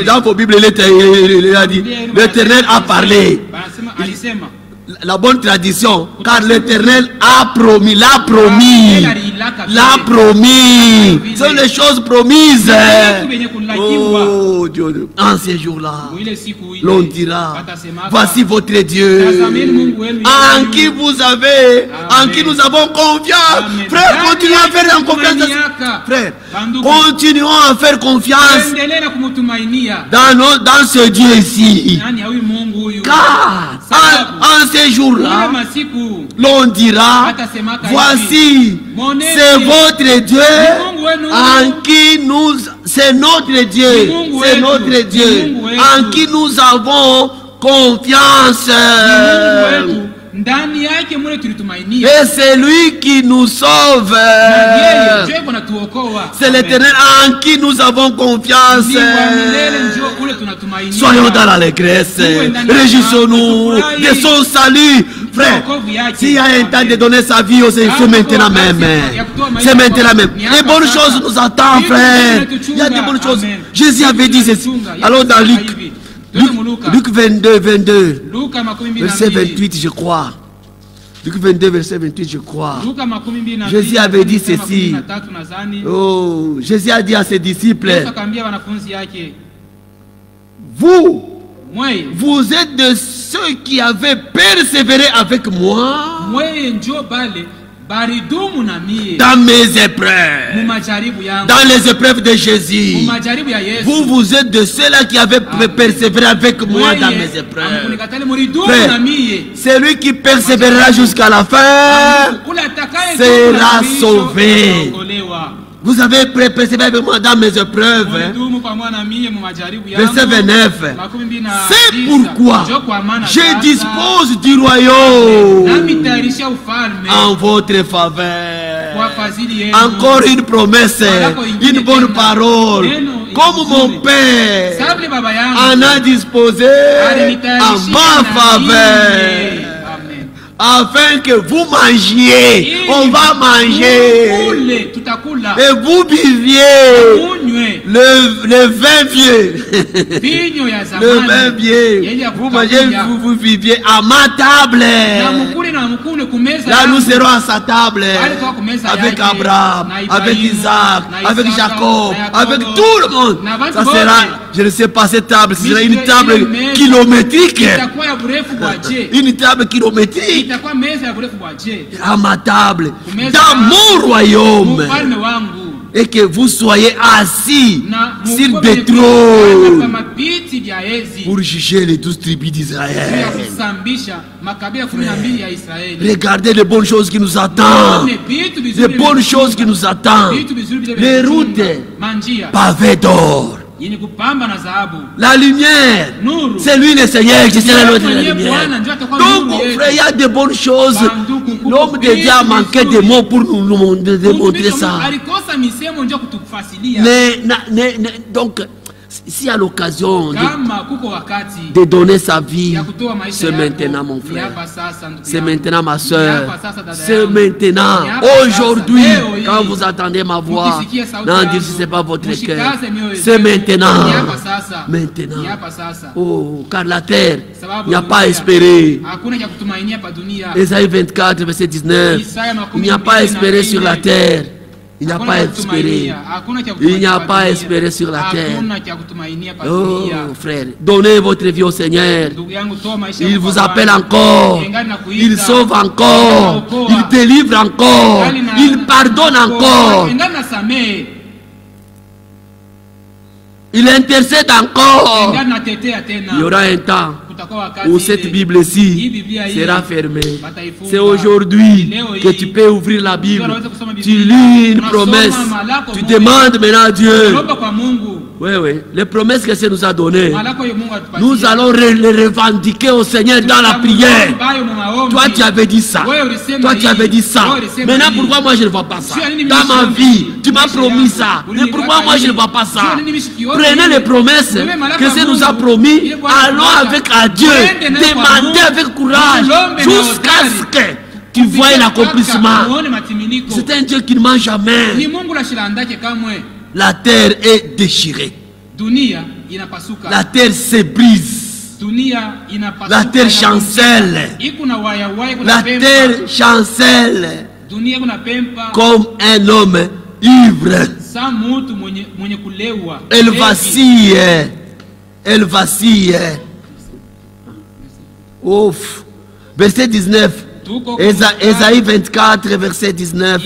Dans vos Bibles, il a dit l'Éternel a parlé. La bonne tradition, car l'Éternel a promis, l'a promis. Ce sont les choses promises. Oh Dieu, en ces jours-là, l'on dira, voici votre Dieu, en qui nous avons confiance. Frère, continuons à faire confiance. Frère, continuons à faire confiance dans ce Dieu ici. Car en ces jours-là, l'on dira, voici, c'est votre Dieu, en qui c'est notre Dieu, en qui nous avons confiance. Et c'est lui qui nous sauve. C'est l'Éternel en qui nous avons confiance. Soyons dans l'allégresse. Réjouissons-nous de son salut. Frère, s'il y a un temps de donner sa vie, c'est maintenant même. C'est maintenant même. Les bonnes choses nous attendent, frère. Il y a des bonnes choses. Jésus avait dit ceci. Alors dans Luc 22, verset 28, je crois. Luc 22, verset 28, je crois. Jésus avait dit ceci. Oh, Jésus a dit à ses disciples, vous êtes de ceux qui avaient persévéré avec moi dans mes épreuves, dans les épreuves de Jésus. Vous êtes de ceux-là qui avaient persévéré avec moi dans mes épreuves. Celui qui persévérera jusqu'à la fin sera sauvé. Vous avez persévéré avec moi dans mes épreuves. Verset 29. C'est pourquoi je dispose du royaume en votre faveur. Encore une promesse, une bonne parole. Comme mon Père en a disposé en ma faveur. Afin que vous mangiez, on va manger, et vous buviez le vin vieux, le vin vieux, vous mangez, vous viviez à ma table. Là nous serons à sa table, avec Abraham, avec Isaac, avec Jacob, avec tout le monde. Ça sera, je ne sais pas, cette table, ce sera une table kilométrique, une table kilométrique. À ma table, dans mon royaume. et que vous soyez assis sur des trônes pour juger les 12 tribus d'Israël. Regardez les bonnes choses qui nous attendent. Les bonnes choses qui nous attendent. Les routes pavées d'or. La lumière, c'est lui le Seigneur qui sera notre lumière. Donc, frère, il y a de bonnes choses. L'homme de Dieu a manqué de mots pour nous démontrer ça. Donc, s'il y a l'occasion de donner sa vie, c'est maintenant, mon frère. C'est maintenant, ma soeur. C'est maintenant, aujourd'hui, quand vous entendez ma voix. Non, Dieu, si ce n'est pas votre cœur. C'est maintenant. Maintenant. Oh, car la terre, il n'y a pas à espérer. Ésaïe 24, verset 19. Il n'y a pas à espérer sur la terre. Il n'y a pas à espérer. Il n'y a pas à espérer sur la terre. Oh, frère, donnez votre vie au Seigneur. Il vous appelle encore. Il sauve encore. Il délivre encore. Il pardonne encore. Il intercède encore. Il y aura un temps où cette Bible-ci sera fermée. C'est aujourd'hui que tu peux ouvrir la Bible. Tu lis une promesse. Tu demandes maintenant à Dieu. Oui, oui. Les promesses que Dieu nous a données, nous allons les revendiquer au Seigneur dans la prière. Toi, tu avais dit ça. Toi, tu avais dit ça. Maintenant, pourquoi moi je ne vois pas ça? Dans ma vie, tu m'as promis ça. Mais pourquoi moi je ne vois pas ça? Prenez les promesses que Dieu nous a promis. Allons avec à Dieu. Demandez avec courage jusqu'à ce que tu vois l'accomplissement. C'est un Dieu qui ne ment jamais. La terre est déchirée. La terre se brise. La terre chancelle. La terre chancelle comme un homme ivre. Elle vacille. Elle vacille. Ouf. Verset 19. Ésaïe 24, verset 19.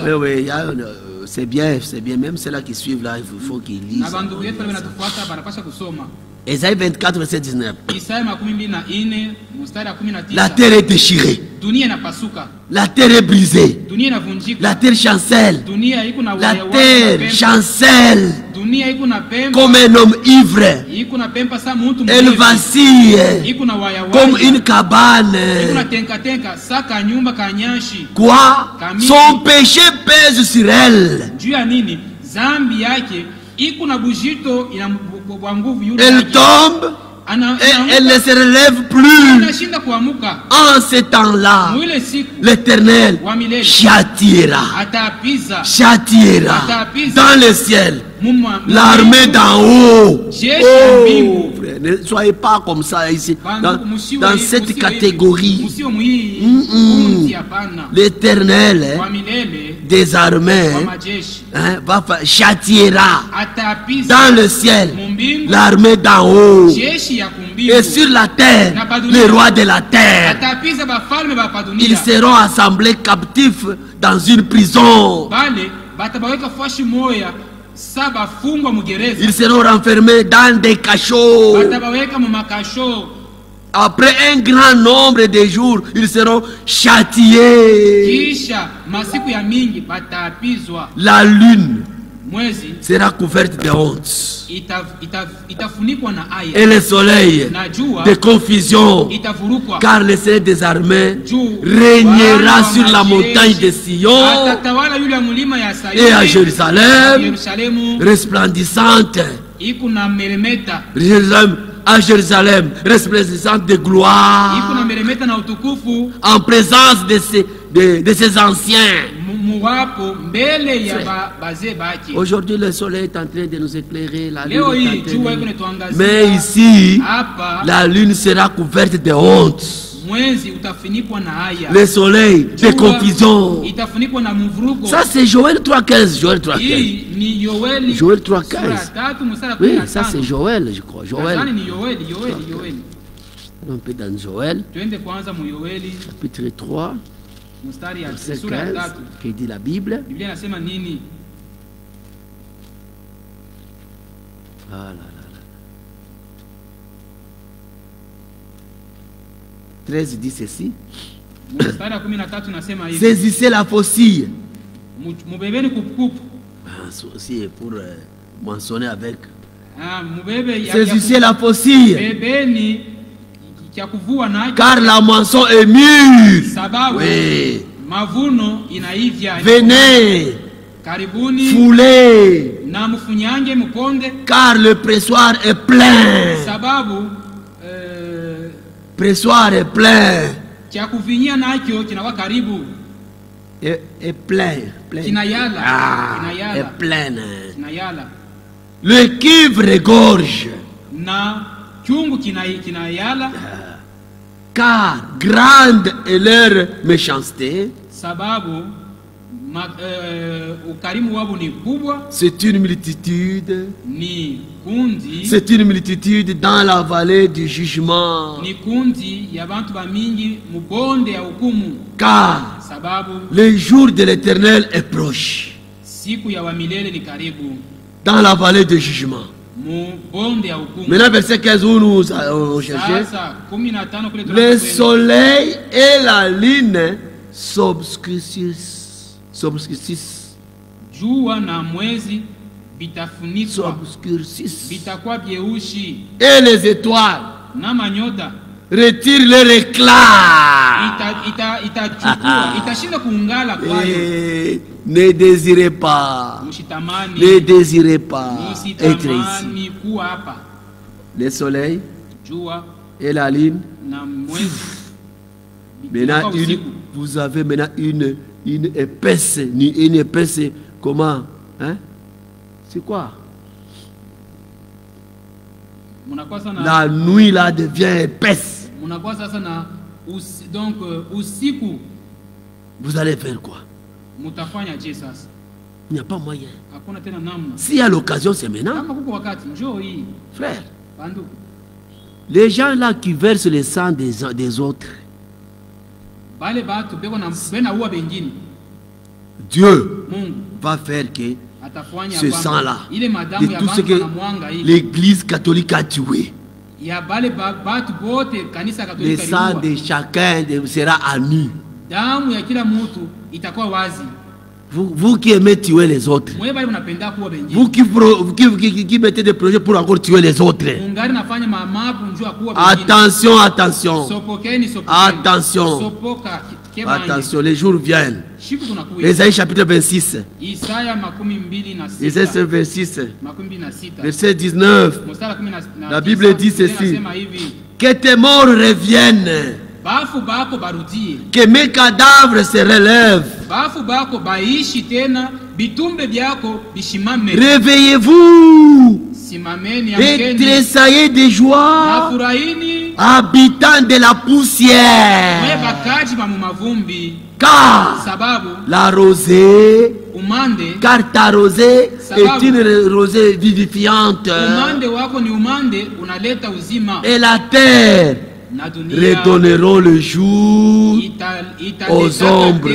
Oui, oui, c'est bien, même ceux-là qui suivent là, il faut qu'ils lisent. Ésaïe 24, verset 19. La terre est déchirée. La terre est brisée. La terre chancelle. La terre chancelle comme un homme ivre. Elle vacille comme une cabane. Quoi? Son péché pèse sur elle. Elle tombe et elle ne se relève plus. En ce temps-là, l'Éternel châtiera dans le ciel l'armée d'en haut. Oh, frère, ne soyez pas comme ça ici, dans cette catégorie. L'Éternel des armées châtiera dans le ciel l'armée d'en haut. Et sur la terre, les rois de la terre, ils seront assemblés captifs dans une prison. Ils seront renfermés dans des cachots. Après un grand nombre de jours, ils seront châtiés. La lune sera couverte de honte. Et le soleil de confusion, car le Seigneur des armées régnera sur la montagne de Sion et à Jérusalem resplendissante. À Jérusalem resplendissante de gloire, en présence de ses anciens. Aujourd'hui, le soleil est en train de nous éclairer, la lune est en train de... Mais ici, la lune sera couverte de honte. Le soleil de confusion. Ça, c'est Joël 3,15. Joël 3,15. Joël 3,15. Oui, ça, c'est Joël, je crois. Joël. Un peu dans Joël. Chapitre 3. Verset 15, que dit la Bible. Ah là là là. 13 dit ceci. Saisissez la faucille. Aussi pour mentionner avec. Saisissez la faucille. Car la moisson est mûre. Oui. Venez. Foulez. Car le pressoir est plein. Pressoir est plein. Est plein. Est plein. Le cuivre regorge. Car grande est leur méchanceté. C'est une multitude. C'est une multitude dans la vallée du jugement. Car le jour de l'Éternel est proche. Dans la vallée du jugement. Maintenant, verset 15, où nous cherchons. Le soleil et la lune s'obscurcissent. Et les étoiles retirent leur éclat. Ne désirez pas être ici. Le soleil et la lune. Maintenant, vous avez maintenant une épaisse, comment, hein? C'est quoi? La nuit là devient épaisse. Donc, vous allez faire quoi? Il n'y a pas moyen. S'il y a l'occasion, c'est maintenant. Frère, les gens là qui versent le sang des autres, Dieu va faire que ce sang-là, de tout ce que l'Église catholique a tué, le sang de chacun sera à nu. Vous qui aimez tuer les autres, vous qui mettez des projets pour encore tuer les autres, attention, les jours viennent. Ésaïe chapitre 26, Ésaïe 26, verset 19, la Bible dit ceci: que tes morts reviennent, que mes cadavres se relèvent. Réveillez-vous et tressaillez de joie, habitants de la poussière, car la rosée, car ta rosée est une rosée vivifiante, et la terre redonneront le jour aux ombres.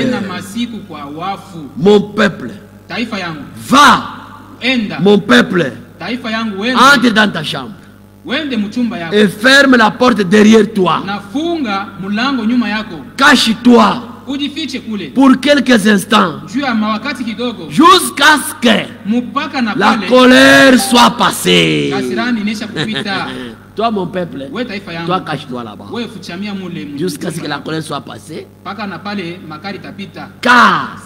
Mon peuple, va, mon peuple, entre dans ta chambre et ferme la porte derrière toi. Cache-toi pour quelques instants jusqu'à ce que la colère soit passée. Toi, mon peuple, toi, cache-toi là-bas jusqu'à ce que la colère soit passée. Car